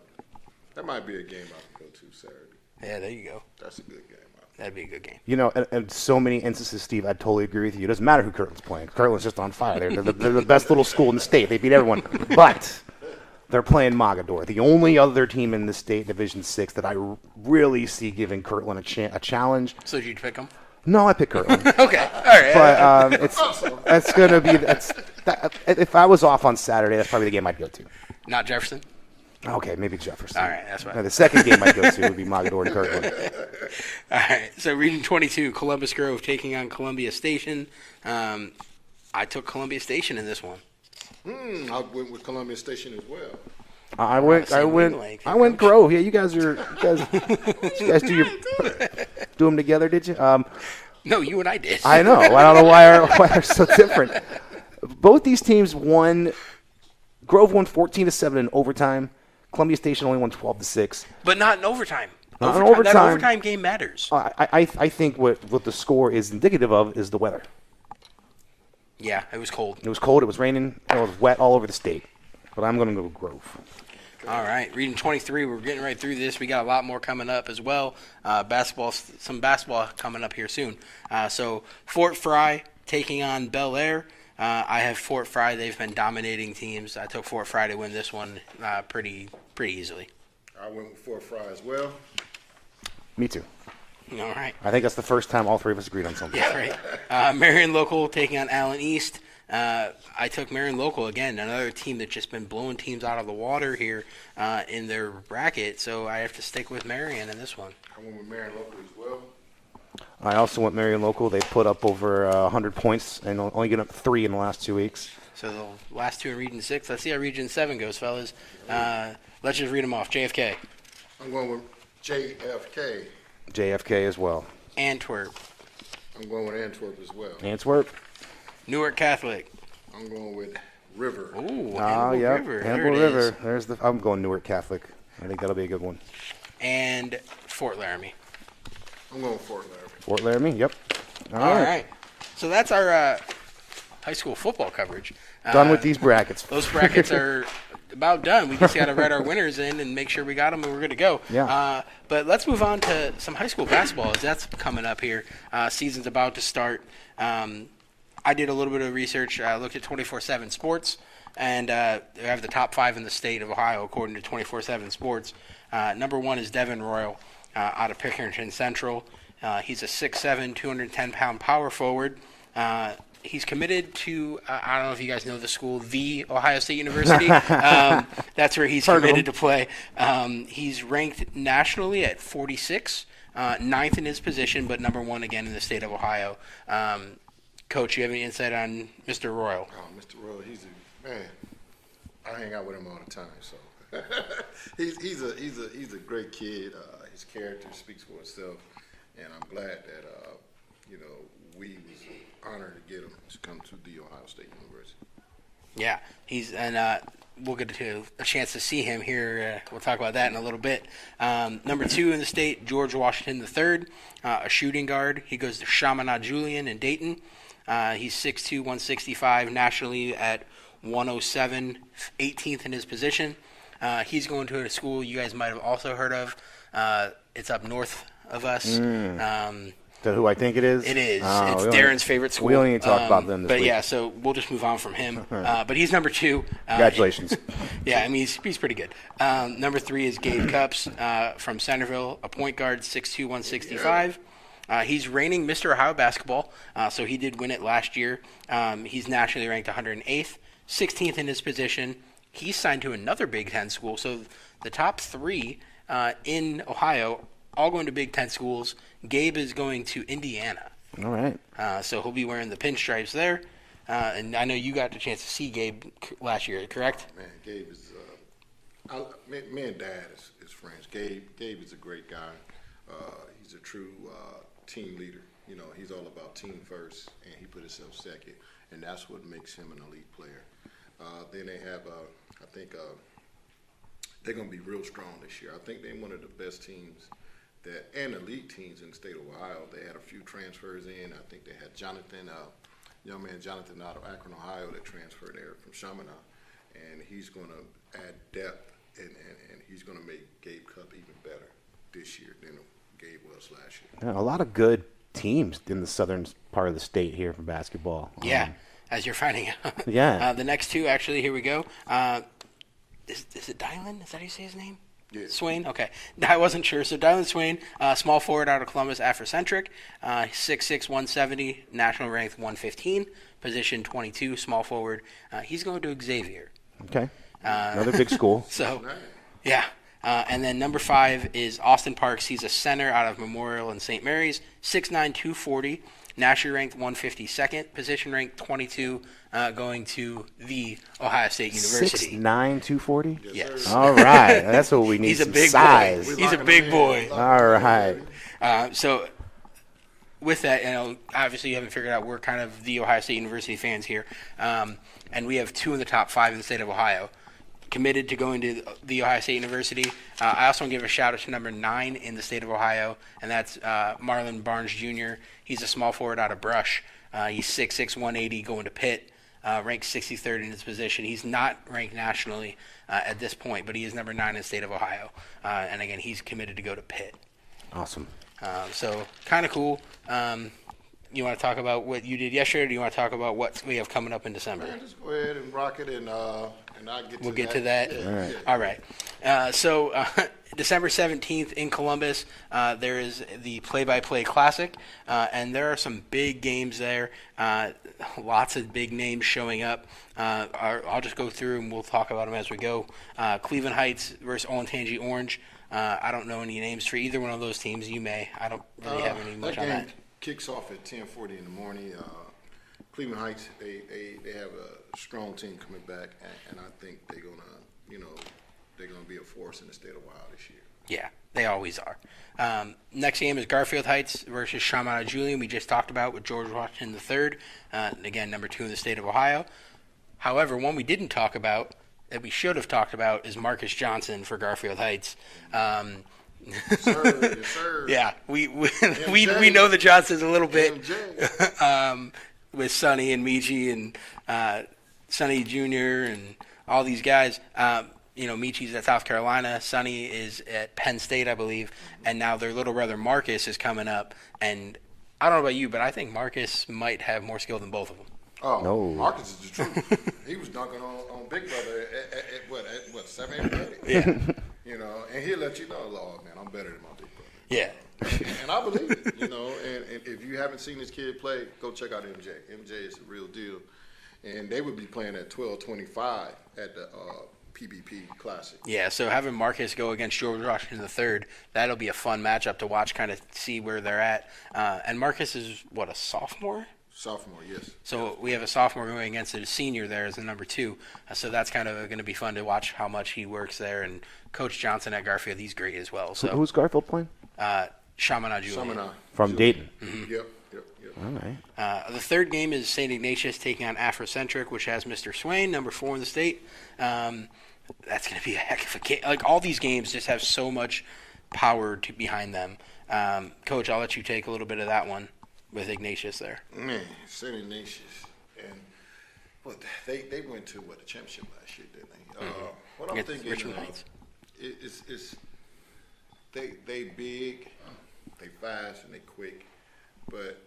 C: That might be a game I can go to Saturday.
A: Yeah, there you go.
C: That's a good game.
A: That'd be a good game.
B: You know, in so many instances, Steve, I totally agree with you. It doesn't matter who Kirtland's playing. Kirtland's just on fire. They're the best little school in the state. They beat everyone. But they're playing Mogador, the only other team in the state Division 6 that I really see giving Kirtland a challenge.
A: So did you pick them?
B: No, I picked Kirtland.
A: Okay. All right.
B: But it's going to be if I was off on Saturday, that's probably the game I'd go to.
A: Not Jefferson?
B: Okay, maybe Jefferson.
A: All right, that's fine.
B: No, the second game I'd go to would be Mogador and Kirtland.
A: All right. So Region 22, Columbus Grove taking on Columbia Station. I took Columbia Station in this one.
C: I went with Columbia Station as well.
B: I went Grove. Yeah, you guys do them together, did you?
A: No, you and I did.
B: I know. I don't know why they're so different. Both these teams won. Grove won 14-7 in overtime. Columbia Station only won 12-6.
A: But not in overtime.
B: Not in overtime.
A: That overtime game matters.
B: I think what the score is indicative of is the weather.
A: Yeah, it was cold.
B: It was cold. It was raining. It was wet all over the state. But I'm going to go with Grove.
A: All right, Region 23, we're getting right through this. We got a lot more coming up as well. Some basketball coming up here soon. So Fort Fry taking on Bel Air. I have Fort Fry. They've been dominating teams. I took Fort Fry to win this one pretty easily.
C: I went with Fort Fry as well.
B: Me too.
A: All right.
B: I think that's the first time all three of us agreed on something.
A: Yeah, right. Marion Local taking on Allen East. I took Marion Local again, another team that's just been blowing teams out of the water here in their bracket. So I have to stick with Marion in this one.
C: I went with Marion Local as well.
B: I also went Marion Local. They put up over 100 points and only getting up 3 in the last 2 weeks.
A: So the last two in Region 6. Let's see how Region 7 goes, fellas. Let's just read them off. JFK.
C: I'm going with JFK.
B: JFK as well.
A: Antwerp.
C: I'm going with Antwerp as well.
B: Antwerp.
A: Newark Catholic.
C: I'm going with River.
A: Ooh,
B: Oh,
A: Hannibal
B: yeah.
A: River.
B: Hannibal
A: There it is.
B: River. I'm going Newark Catholic. I think that'll be a good one.
A: And Fort Laramie.
C: I'm going with Fort Laramie.
B: Fort Laramie, yep.
A: All right. So that's our high school football coverage.
B: Done with these brackets.
A: Those brackets are about done. We just got to write our winners in and make sure we got them and we're good to go.
B: Yeah.
A: But let's move on to some high school basketball as that's coming up here. Season's about to start. I did a little bit of research. I looked at 24/7 Sports, and they have the top 5 in the state of Ohio according to 24/7 Sports. Number 1 is Devin Royal out of Pickerington Central. He's a 6'7", 210-pound power forward. He's committed to, I don't know if you guys know the school, the Ohio State University. That's where he's committed to play. He's ranked nationally at 46, 9th in his position, but number 1 again in the state of Ohio. Coach, you have any insight on Mr. Royal?
C: Oh, Mr. Royal, he's a man. I hang out with him all the time, so he's a great kid. His character speaks for itself, and I'm glad that we was honored to get him to come to the Ohio State University.
A: Yeah, we'll get to a chance to see him here. We'll talk about that in a little bit. Number 2 in the state, George Washington III, a shooting guard. He goes to Chaminade Julian in Dayton. He's 6'2", 165, nationally at 107, 18th in his position. He's going to a school you guys might have also heard of. It's up north of us.
B: Who I think it is?
A: It is. It's Darren's favorite school.
B: We only need to talk about them this week.
A: Yeah, so we'll just move on from him. But he's number 2.
B: Congratulations.
A: Yeah, I mean, he's pretty good. Number 3 is Gabe Cups from Centerville, a point guard, 6'2", 165. He's reigning Mr. Ohio basketball, so he did win it last year. He's nationally ranked 108th, 16th in his position. He's signed to another Big Ten school, so the top 3 in Ohio all going to Big Ten schools. Gabe is going to Indiana.
B: All right.
A: So he'll be wearing the pinstripes there. And I know you got the chance to see Gabe last year, correct?
C: Man, Gabe is me and Dad is friends. Gabe is a great guy. He's a true team leader. You know, he's all about team first, and he put himself second, and that's what makes him an elite player. Then they have, I think, they're going to be real strong this year. I think they're one of the best teams and elite teams in the state of Ohio. They had a few transfers in. I think they had Jonathan, young man Jonathan out of Akron, Ohio, that transferred there from Chaminade, and he's going to add depth, and he's going to make Gabe Cup even better this year than Gabe was last year.
B: Yeah, a lot of good teams in the southern part of the state here for basketball.
A: Yeah, as you're finding out.
B: Yeah.
A: The next 2, actually, here we go. Is it Dylan? Is that how you say his name?
C: Yeah.
A: Swain? Okay. I wasn't sure. So Dylan Swain, small forward out of Columbus, Afrocentric, 6'6", 170, national ranked 115, position 22, small forward. He's going to Xavier.
B: Okay. Another big school.
A: So, yeah. And then number 5 is Austin Parks. He's a center out of Memorial and St. Mary's, 6'9", 240, nationally ranked 152nd, position ranked 22, going to the Ohio State University.
B: 6'9", 240?
A: Yes.
B: All right. That's what we need.
A: He's a big
B: size.
A: boy. He's a big boy.
B: All right.
A: So with that, obviously you haven't figured out we're kind of the Ohio State University fans here. And we have 2 in the top 5 in the state of Ohio committed to going to the Ohio State University. I also want to give a shout out to number 9 in the state of Ohio, and that's Marlon Barnes Jr. He's a small forward out of Brush. He's 6'6", 180, going to Pitt, ranked 63rd in his position. He's not ranked nationally at this point, but he is number 9 in the state of Ohio. And again, he's committed to go to Pitt.
B: Awesome.
A: So kind of cool. You want to talk about what you did yesterday, or do you want to talk about what we have coming up in December?
C: Man, just go ahead and rock it, and I'll get to that.
A: We'll get to that.
C: Yeah.
A: All right. So December 17th in Columbus, there is the Play-by-Play Classic, and there are some big games there. Lots of big names showing up. I'll just go through and we'll talk about them as we go. Cleveland Heights versus Olentangy Orange. I don't know any names for either one of those teams. You may. I don't really have any much on that.
C: Kicks off at 10:40 in the morning. Cleveland Heights, they have a strong team coming back, and I think they're gonna be a force in the state of Ohio this year.
A: Yeah, they always are. Next game is Garfield Heights versus Chaminade Julian. We just talked about with George Washington III. Again, number 2 in the state of Ohio. However, one we didn't talk about that we should have talked about is Marcus Johnson for Garfield Heights.
C: Yes, sir.
A: Yeah, we know the Johnsons a little bit with Sonny and Michi and Sonny Jr. and all these guys. Michi's at South Carolina. Sonny is at Penn State, I believe. And now their little brother Marcus is coming up. And I don't know about you, but I think Marcus might have more skill than both of them.
C: Oh,
B: No.
C: Marcus is the truth. He was dunking on Big Brother at what 7, 8, 8?
A: Yeah.
C: And he'll let you know, Lord, man, I'm better than my Big Brother.
A: Yeah.
C: And I believe it, and if you haven't seen this kid play, go check out MJ. MJ is the real deal. And they would be playing at 12:25 at the PBP Classic.
A: Yeah, so having Marcus go against George Washington III, that'll be a fun matchup to watch, kind of see where they're at. And Marcus is, a sophomore?
C: Sophomore, yes.
A: So we have a sophomore going against a senior there as the number 2. So that's kind of going to be fun to watch how much he works there. And Coach Johnson at Garfield, he's great as well. So
B: Who's Garfield playing?
A: Chaminade Julian.
B: From Dayton.
C: Yep.
B: All right.
A: The third game is St. Ignatius taking on Afrocentric, which has Mr. Swain, number 4 in the state. That's going to be a heck of a game. Like, all these games just have so much power behind them. Coach, I'll let you take a little bit of that one with Ignatius there.
C: Man, St. Ignatius. And they went to, the championship last year, didn't they? What I'm
A: Against
C: thinking
A: Richmond Heights.
C: is they big, they fast, and they quick. But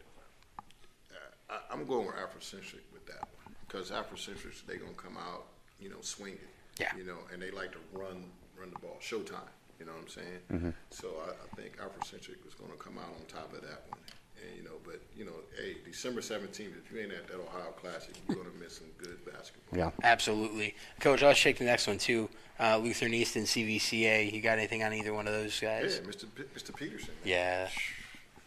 C: I'm going with Afrocentric with that one because Afrocentrics, they're going to come out, swinging.
A: Yeah.
C: And they like to run the ball. Showtime, you know what I'm saying?
B: Mm-hmm.
C: So I think Afrocentric was going to come out on top of that one. And, hey, December 17th, if you ain't at that Ohio Classic, you're going to miss some good basketball.
B: Yeah.
A: Absolutely. Coach, I'll take the next one, too. Luther Easton, CVCA. You got anything on either one of those guys?
C: Yeah, Mr. Peterson. Man.
A: Yeah.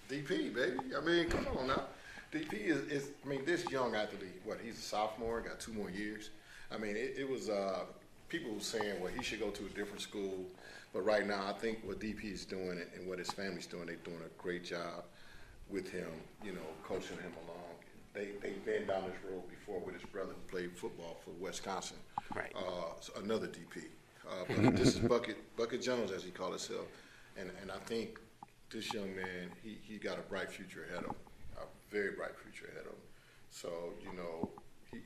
C: DP, baby. I mean, come on now. DP is this young athlete, he's a sophomore, got 2 more years. I mean, it was people were saying, he should go to a different school. But right now, I think what DP is doing and what his family's doing, they're doing a great job with him, coaching him along. They've been down this road before with his brother who played football for Wisconsin.
A: Right.
C: So another DP. But this is Bucket Jones, as he called himself. And I think this young man, he got a bright future ahead of him, a very bright future ahead of him. So,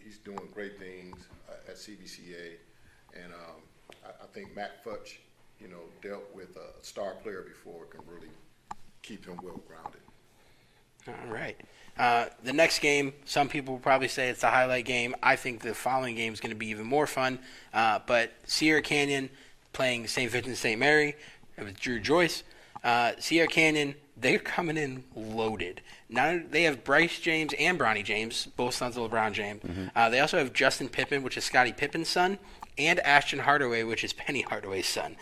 C: he's doing great things at CBCA. And I think Matt Futch, dealt with a star player before, can really keep him well-grounded.
A: All right. The next game, some people will probably say it's the highlight game. I think the following game is going to be even more fun. But Sierra Canyon playing St. Vincent St. Mary with Drew Joyce. Sierra Canyon, they're coming in loaded. Now they have Bryce James and Bronny James, both sons of LeBron James. Mm-hmm. They also have Justin Pippen, which is Scottie Pippen's son, and Ashton Hardaway, which is Penny Hardaway's son.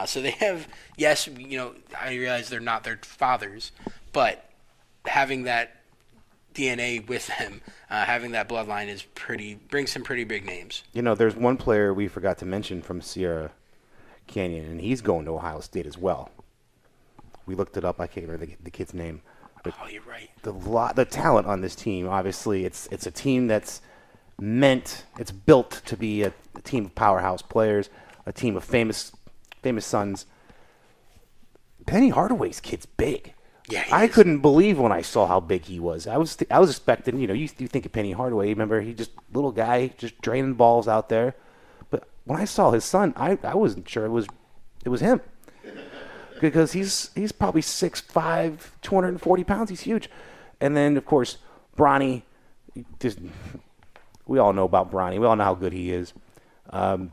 A: So they have, yes, I realize they're not their fathers, but having that DNA with them, having that bloodline brings some pretty big names.
B: There's one player we forgot to mention from Sierra Canyon, and he's going to Ohio State as well. We looked it up. I can't remember the kid's name. But
A: you're right.
B: The talent on this team, obviously, it's a team that's it's built to be a team of powerhouse players, a team of famous sons. Penny Hardaway's kid's big.
A: Yeah,
B: I couldn't believe when I saw how big he was. I was expecting, you think of Penny Hardaway, remember, he just little guy just draining balls out there. But when I saw his son, I wasn't sure it was him. Because he's probably 6'5", 240 pounds. He's huge. And then, of course, Bronny, we all know about Bronny. We all know how good he is. All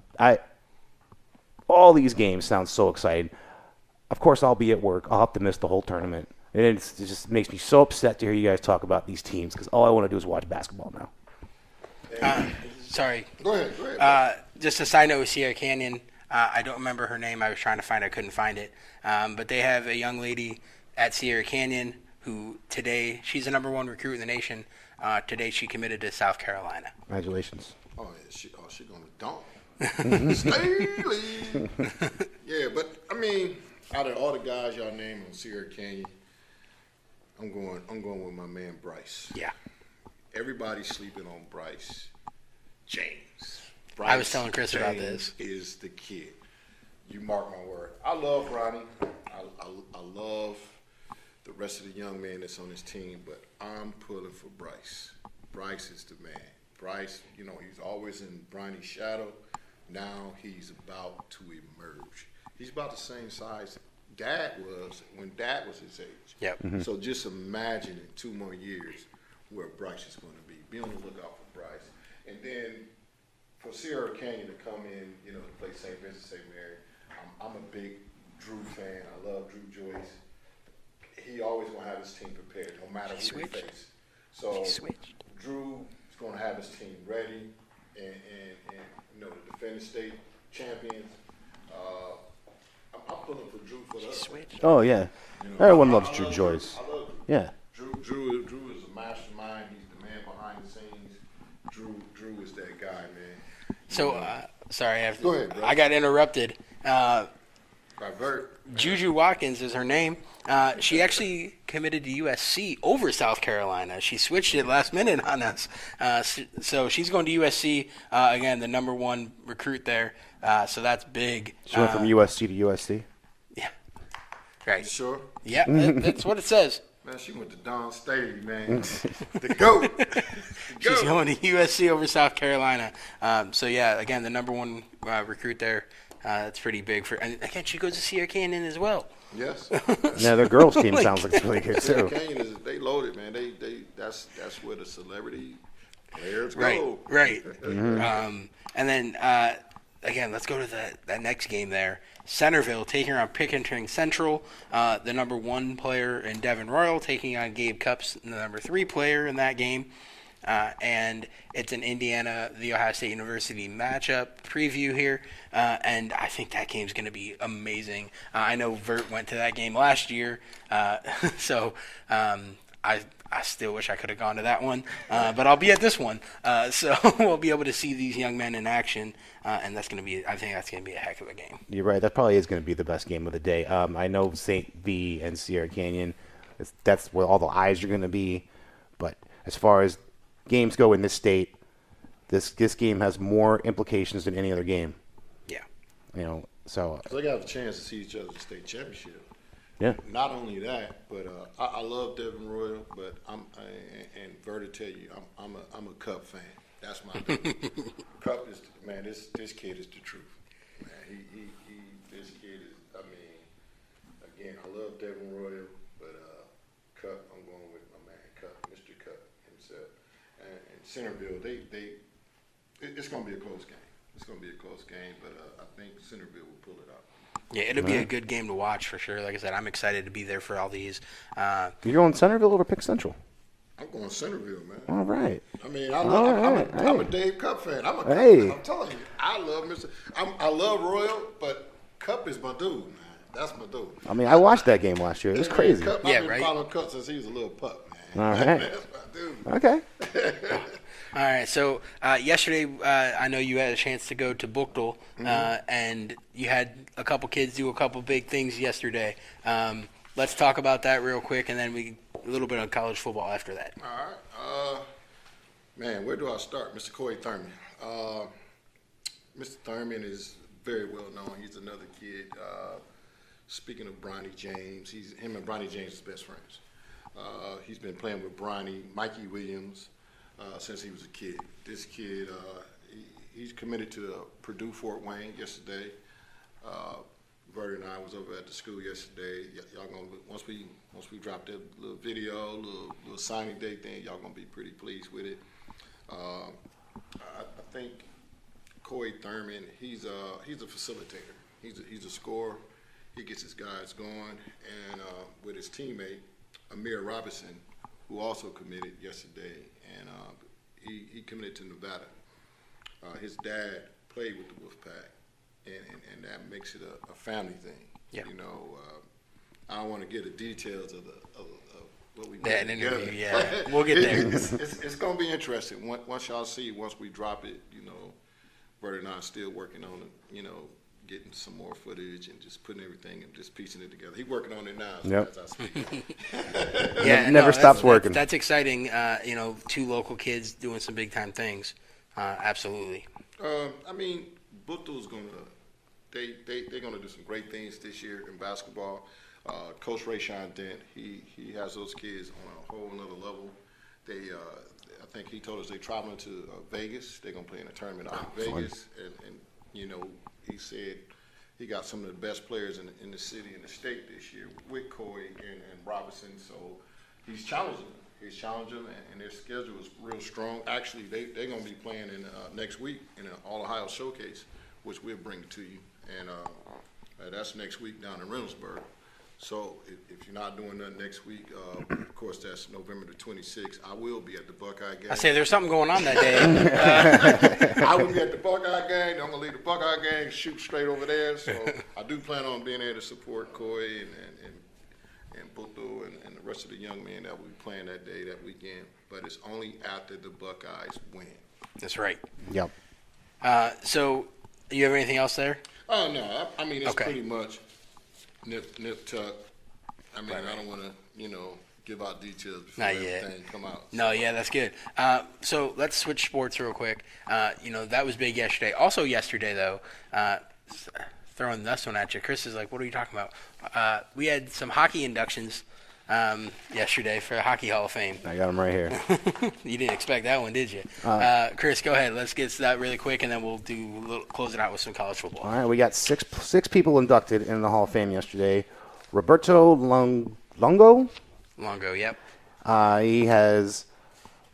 B: these games sound so exciting. Of course, I'll be at work. I'll have to miss the whole tournament. And it just makes me so upset to hear you guys talk about these teams because all I want to do is watch basketball now.
A: Sorry.
C: Go ahead.
A: Just a side note with Sierra Canyon. I don't remember her name. I was trying to find it. I couldn't find it. But they have a young lady at Sierra Canyon who today, she's the number 1 recruit in the nation. Today she committed to South Carolina.
B: Congratulations.
C: Oh, yeah, she going to dunk. Staley. Yeah, but, out of all the guys y'all named on Sierra Canyon, I'm going with my man Bryce.
A: Yeah.
C: Everybody's sleeping on Bryce James.
A: Bryce I was telling Chris
C: James
A: about this.
C: Is the kid. You mark my word. I love Bronny. I love the rest of the young men that's on his team, but I'm pulling for Bryce. Bryce is the man. Bryce, he's always in Bronny's shadow, Now he's about to emerge. He's about the same size Dad was when Dad was his age.
A: Yep.
C: So just imagine in 2 more years where Bryce is going to be. Be on the lookout for Bryce. And then for Sierra Canyon to come in, to play St. Vincent St. Mary, I'm a big Drew fan. I love Drew Joyce. He always going to have his team prepared no matter who they face. So Drew is going to have his team ready and to defend the state champions. I'm pulling for Drew for that.
B: Oh, yeah. Everyone loves Drew Joyce.
C: I love Drew.
B: Yeah.
C: Drew is a mastermind. He's the man behind the scenes. Drew is that guy, man.
A: So, sorry,
C: Go ahead, bro.
A: I got interrupted.
C: By Bert.
A: Juju Watkins is her name. She actually committed to USC over South Carolina. She switched it last minute on us. So she's going to USC, again, the number 1 recruit there. So that's big.
B: She went from USC to USC.
A: Yeah. Right.
C: Sure.
A: Yeah, that's what it says.
C: Man, she went to Don Staley, man. The GOAT.
A: She's going to USC over South Carolina. So, yeah, again, the number 1 recruit there. That's pretty big. And, again, she goes to Sierra Canyon as well.
C: Yes.
B: Yeah, their girls team sounds like it's really good, too.
C: Canyon they loaded, man. That's where the celebrity players
A: Right,
C: go.
A: right. And then, again, let's go to that next game there. Centerville taking on Pickering Central, the number 1 player in Devin Royal taking on Gabe Cupps, the number 3 player in that game. And it's an Indiana, the Ohio State University matchup preview here. And I think that game's going to be amazing. I know Vert went to that game last year. So I still wish I could have gone to that one. But I'll be at this one. So we'll be able to see these young men in action. And that's going to be, I think that's going to be a heck of a game.
B: You're right. That probably is going to be the best game of the day. I know St. V and Sierra Canyon, that's where all the eyes are going to be. But as far as games go in this state, this game has more implications than any other game.
A: Yeah.
B: So
C: They got a chance to see each other at the state championship.
B: yeah.
C: Not only that, but I love Devin Royal, but and Vert to tell you, I'm a Cup fan. That's my dude. Cup is man. This kid is the truth. Man, this kid is. I mean, again, I love Devin Royal, but Cup. I'm going with my man Cup, Mr. Cup himself. And Centerville, it's going to be a close game. It's going to be a close game, but I think Centerville will pull it out.
A: Yeah, it'll be a good game to watch for sure. Like I said, I'm excited to be there for all these.
B: You're going Centerville over Pick Central?
C: I'm going Centerville, man.
B: All right.
C: I mean, I'm a Dave Cup fan. I'm a Cup fan. I'm telling you, I love Mr. I love Royal, but Cup is my dude, man. That's my dude.
B: I mean, I watched that game last year. It was crazy.
C: Cup,
A: Yeah,
C: I've been
A: right?
C: following Cup since he was a little pup, man.
B: All right.
C: That's my dude.
B: Okay.
A: All right, so yesterday I know you had a chance to go to Bookdale, and you had a couple kids do a couple big things yesterday. Let's talk about that real quick, and then a little bit on college football after that.
C: All right. Man, where do I start? Mr. Corey Thurman. Mr. Thurman is very well known. He's another kid. Speaking of Bronny James, him and Bronny James are best friends. He's been playing with Bronny, Mikey Williams, since he was a kid. This kid, he's committed to Purdue Fort Wayne yesterday. Verdi and I was over at the school yesterday. Y'all gonna once we drop that little video, little signing day thing, y'all gonna be pretty pleased with it. I think Corey Thurman, he's a facilitator. He's a scorer. He gets his guys going, and with his teammate Amir Robinson, who also committed yesterday, and he committed to Nevada. His dad played with the Wolfpack, and that makes it a family thing.
A: Yeah.
C: I don't want to get the details of what we
A: That
C: did
A: interview,
C: together.
A: yeah. We'll get there.
C: It's going to be interesting. Once y'all see, once we drop it, Bert and I are still working on it, getting some more footage and just putting everything and just piecing it together. He's working on it now as I speak.
A: Yeah,
B: Never stops working.
A: That's exciting. Two local kids doing some big time things. Absolutely.
C: I mean, Bookdale's they're gonna do some great things this year in basketball. Coach Rayshawn Dent, he has those kids on a whole nother level. I think he told us they're traveling to Vegas. They're gonna play in a tournament out in Vegas, and You know, he said he got some of the best players in the city and the state this year with Coy and Robinson. So he's challenging them. He's challenging them, and their schedule is real strong. Actually, they're going to be playing in next week in an All-Ohio Showcase, which we'll bring to you. And that's next week down in Reynoldsburg. So if you're not doing nothing next week, of course, that's November the 26th. I will be at the Buckeye game.
A: I say there's something going on that day.
C: I will be at the Buckeye game. I'm going to leave the Buckeye game, shoot straight over there. So I do plan on being there to support Coy and Buto and the rest of the young men that will be playing that day, that weekend. But it's only after the Buckeyes win.
A: That's right.
B: Yep.
A: So you have anything else there?
C: Oh, no. I mean, it's
A: Okay.
C: pretty much nip tuck. I mean, I don't want to, give out details before
A: Not yet.
C: everything come out.
A: No, yeah, that's good. So let's switch sports real quick. That was big yesterday. Also yesterday, though, throwing this one at you, Chris is like, what are you talking about? We had some hockey inductions yesterday for Hockey Hall of Fame.
B: I got them right here.
A: You didn't expect that one, did you? Chris, go ahead. Let's get to that really quick, and then we'll close it out with some college football.
B: All right, we got six people inducted in the Hall of Fame yesterday. Roberto Longo.
A: Longo, yep.
B: He has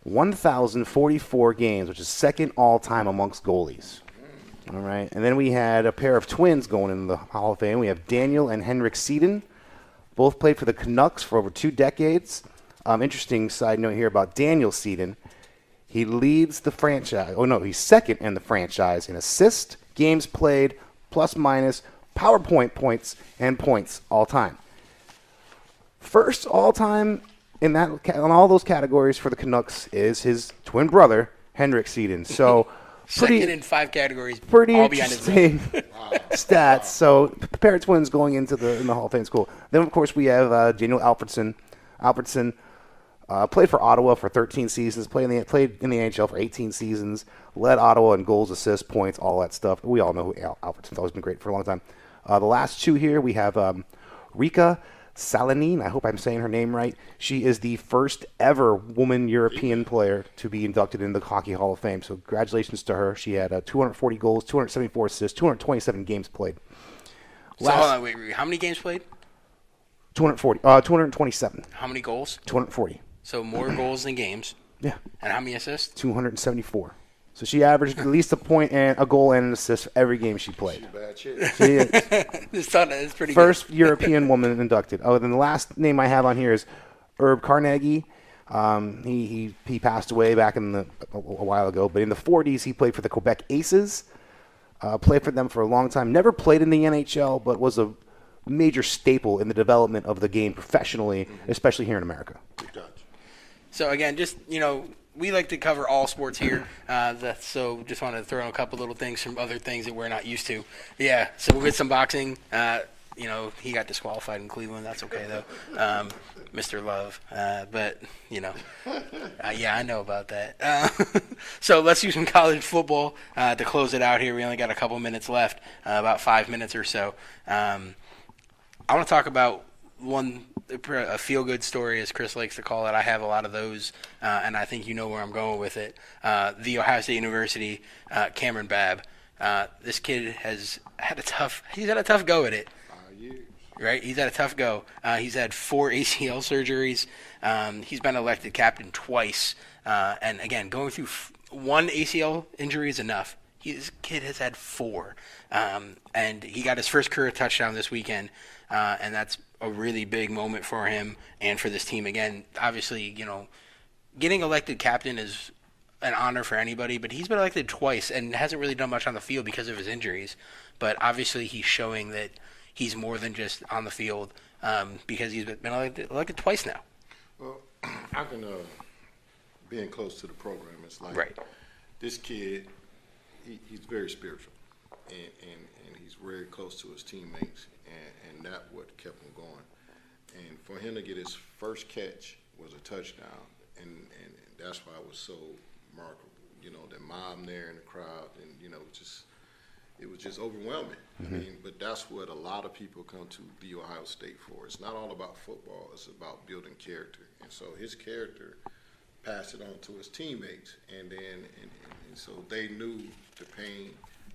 B: 1,044 games, which is second all-time amongst goalies. All right, and then we had a pair of twins going in the Hall of Fame. We have Daniel and Henrik Sedin. Both played for the Canucks for over 2 decades. Interesting side note here about Daniel Sedin. He leads the franchise. Oh, no, he's second in the franchise in assists, games played, plus minus, PowerPoint points, and points all time. First all time in all those categories for the Canucks is his twin brother, Henrik Sedin. So
A: Second in 5 categories,
B: pretty
A: all behind his
B: interesting stats. So pair of twins going into in the Hall of Fame school. Then, of course, we have Daniel Alfredsson. Alfredsson played for Ottawa for 13 seasons, played in the NHL for 18 seasons, led Ottawa in goals, assists, points, all that stuff. We all know who Alfredsson's always been great for a long time. The last 2 here, we have Rika Salonen. I hope I'm saying her name right. She is the first ever woman European player to be inducted in the Hockey Hall of Fame. So congratulations to her. She had 240 goals, 274 assists, 227 games played.
A: So hold on, wait, how many games played?
B: 227.
A: How many goals?
B: 240.
A: So more goals than games.
B: Yeah.
A: And how many assists?
B: 274. So she averaged at least a point and a goal and an assist for every game she played.
C: She's a bad chick.
B: She is.
A: It's pretty
B: First European woman inducted. Oh, then the last name I have on here is Herb Carnegie. He passed away back a while ago, but in the 40s he played for the Quebec Aces. Played for them for a long time. Never played in the NHL, but was a major staple in the development of the game professionally, especially here in America.
A: So again, just we like to cover all sports here. So just want to throw in a couple little things from other things that we're not used to. Yeah, so we'll get some boxing. He got disqualified in Cleveland. That's okay, though. Mr. Love. But yeah, I know about that. So let's do some college football to close it out here. We only got a couple minutes left, about 5 minutes or so. I want to talk about a feel-good story, as Chris likes to call it. I have a lot of those, and I think you know where I'm going with it. The Ohio State University, Cameron Babb. This kid has had a tough go at it. Right? He's had a tough go. He's had 4 ACL surgeries. He's been elected captain twice. And again, going through 1 ACL injury is enough. This kid has had 4. And he got his first career touchdown this weekend. And that's a really big moment for him and for this team. Again, obviously, getting elected captain is an honor for anybody, but he's been elected twice and hasn't really done much on the field because of his injuries. But obviously he's showing that he's more than just on the field because he's been elected twice now.
C: Well, I can, being close to the program, it's like
A: Right.
C: This kid, he's very spiritual, and he's very close to his teammates, and that's what kept him going. And for him to get his first catch was a touchdown, and that's why it was so remarkable. The mom there in the crowd, and it was just overwhelming.
B: Mm-hmm.
C: I mean, but that's what a lot of people come to the Ohio State for. It's not all about football. It's about building character. And so his character passed it on to his teammates, and so they knew the pain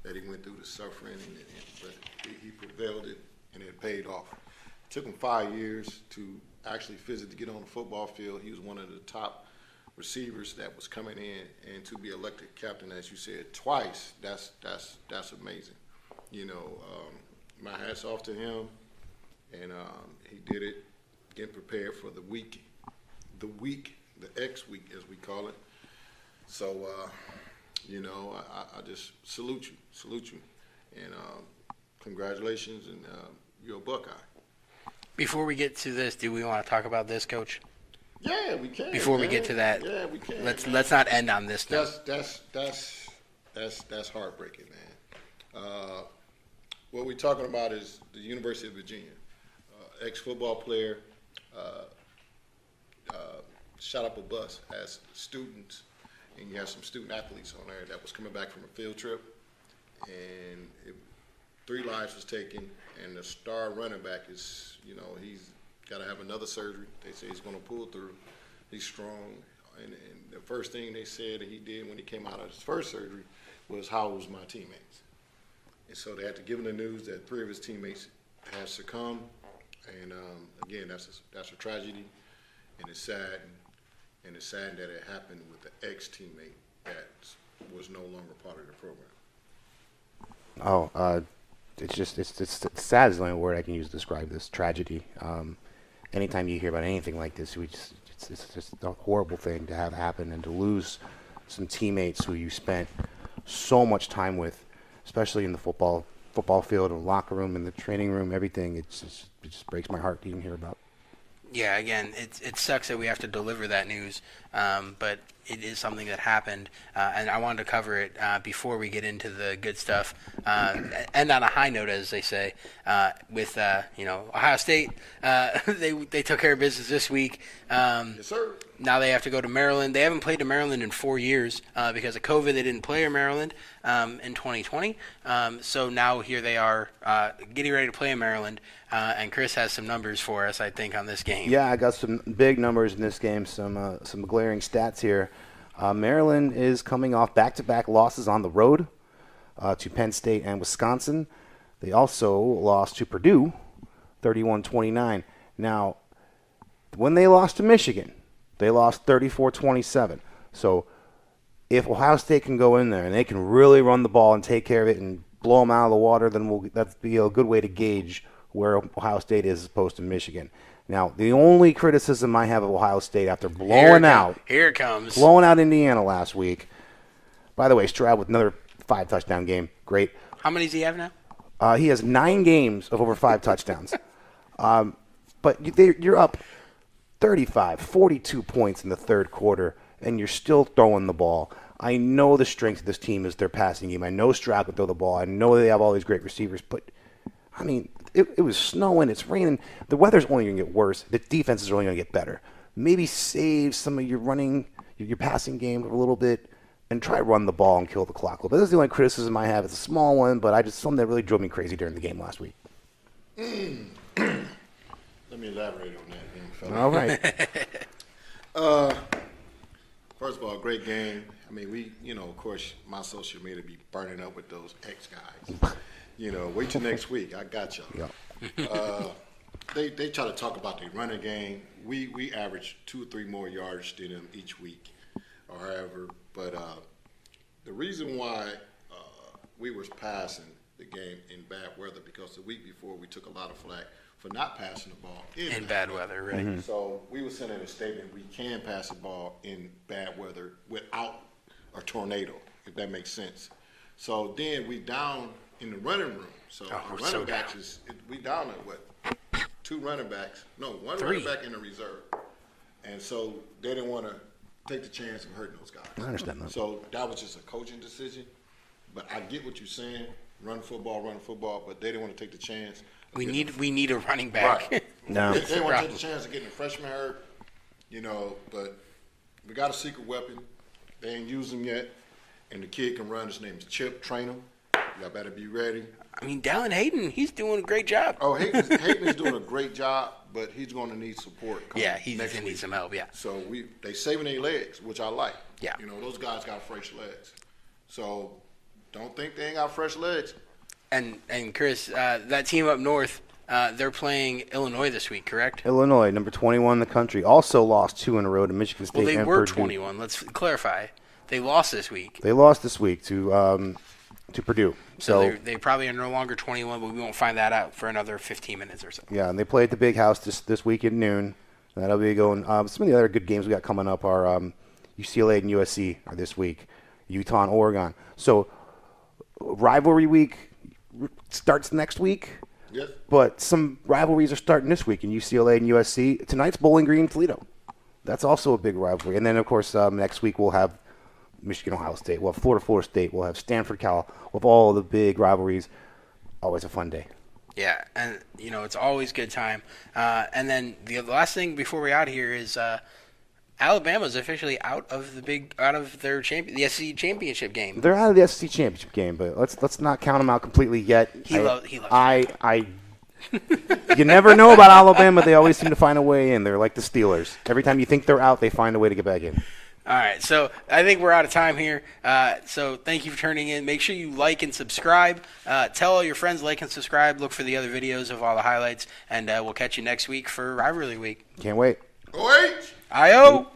C: that he went through the suffering, but he prevailed it, and it paid off. It took him 5 years to actually physically get on the football field. He was one of the top receivers that was coming in, and to be elected captain, as you said, twice, that's amazing. My hat's off to him, and he did it, getting prepared for the X week, as we call it. So, I just salute you, and congratulations, and you're a Buckeye.
A: Before we get to this, do we want to talk about this, Coach?
C: Yeah, we can.
A: Before we get to that,
C: yeah, we can.
A: Let's not end on this note.
C: That's heartbreaking, man. What we're talking about is the University of Virginia, ex-football player shot up a bus as students, and you have some student athletes on there that was coming back from a field trip, and 3 lives was taken, and the star running back is, he's got to have another surgery. They say he's going to pull through. He's strong, and the first thing they said that he did when he came out of his first surgery was, "How was my teammates?" And so they had to give him the news that 3 of his teammates had succumbed, and again, that's a tragedy, and it's sad, and it's sad that it happened with the ex-teammate that was no longer part of the program.
B: It's sad is the only word I can use to describe this tragedy. Anytime you hear about anything like this, it's just a horrible thing to have happen, and to lose some teammates who you spent so much time with, especially in the football field, and locker room, and the training room, everything. It just breaks my heart to even hear about.
A: Yeah, again, it sucks that we have to deliver that news, but it is something that happened, and I wanted to cover it before we get into the good stuff, and on a high note, as they say, with Ohio State. They took care of business this week.
C: Yes, sir.
A: Now they have to go to Maryland. They haven't played to Maryland in 4 years because of COVID. They didn't play in Maryland in 2020. So now here they are getting ready to play in Maryland. And Chris has some numbers for us, I think, on this game.
B: Yeah, I got some big numbers in this game, some glaring stats here. Maryland is coming off back-to-back losses on the road to Penn State and Wisconsin. They also lost to Purdue, 31-29. Now, when they lost to Michigan, they lost 34-27. So if Ohio State can go in there and they can really run the ball and take care of it and blow them out of the water, then that'd be a good way to gauge where Ohio State is as opposed to Michigan. Now, the only criticism I have of Ohio State after blowing out Indiana last week. By the way, Stroud with another 5-touchdown game. Great.
A: How many does he have now?
B: He has 9 games of over 5 touchdowns. But you're up 35, 42 points in the third quarter, and you're still throwing the ball. I know the strength of this team is their passing game. I know Stroud can throw the ball. I know they have all these great receivers. But, I mean, it was snowing. It's raining. The weather's only going to get worse. The defense is only going to get better. Maybe save some of your passing game a little bit, and try to run the ball and kill the clock a little bit. That's the only criticism I have. It's a small one, but something that really drove me crazy during the game last week.
C: Let me elaborate on that, young fella.
B: All right.
C: First of all, great game. I mean, of course, my social media be burning up with those ex guys. Wait till next week. I got you.
B: Yep.
C: They try to talk about their running game. We average 2 or 3 more yards than them each week, or however. But the reason why we was passing the game in bad weather, because the week before we took a lot of flack for not passing the ball
A: in bad weather, right?
B: Mm-hmm.
C: So we were sending a statement: we can pass the ball in bad weather without a tornado, if that makes sense. So then we down in the running room. So our running backs we down at what? 2 running backs? No, 1
A: 3.
C: running back in the reserve. And so they didn't want to take the chance of hurting those guys.
B: I understand that.
C: So that was just a coaching decision. But I get what you're saying. Run football, but they didn't want to take the chance.
A: We need a running back.
C: Right.
B: No.
C: They didn't want to take the chance of getting a freshman hurt, but we got a secret weapon. They ain't used him yet. And the kid can run. His name's Chip. Train him. Y'all better be ready.
A: I mean, Dallin Hayden, he's doing a great job.
C: Oh, Hayden's doing a great job, but he's going to need support.
A: Yeah, he's going to need some help, yeah.
C: So they saving their legs, which I like.
A: Yeah.
C: Those guys got fresh legs. So Don't think they ain't got fresh legs.
A: And Chris, that team up north, they're playing Illinois this week, correct?
B: Illinois, number 21 in the country, also lost 2 in a row to Michigan State.
A: Well, they
B: and
A: were
B: Purdue.
A: 21. Let's clarify. They lost this week.
B: They lost this week to Purdue.
A: So they probably are no longer 21, but we won't find that out for another 15 minutes or so.
B: Yeah, and they play at the Big House this week at noon. That'll be going. Some of the other good games we got coming up are UCLA and USC are this week, Utah and Oregon. So rivalry week starts next week.
C: Yes.
B: But some rivalries are starting this week in UCLA and USC. Tonight's Bowling Green Toledo. That's also a big rivalry. And then, of course, next week we'll have Michigan, Ohio State. We'll have Florida State. We'll have Stanford, Cal. We'll have all the big rivalries. Always a fun day.
A: Yeah, and it's always good time. And then the last thing before we're out here is Alabama's officially out of their the SEC championship game.
B: They're out of the SEC championship game, but let's not count them out completely yet.
A: He loves
B: you never know about Alabama. They always seem to find a way in. They're like the Steelers. Every time you think they're out, they find a way to get back in.
A: All right, so I think we're out of time here. So thank you for turning in. Make sure you like and subscribe. Tell all your friends, like and subscribe. Look for the other videos of all the highlights, and we'll catch you next week for Rivalry Week.
B: Can't wait.
C: Wait.
A: I-O.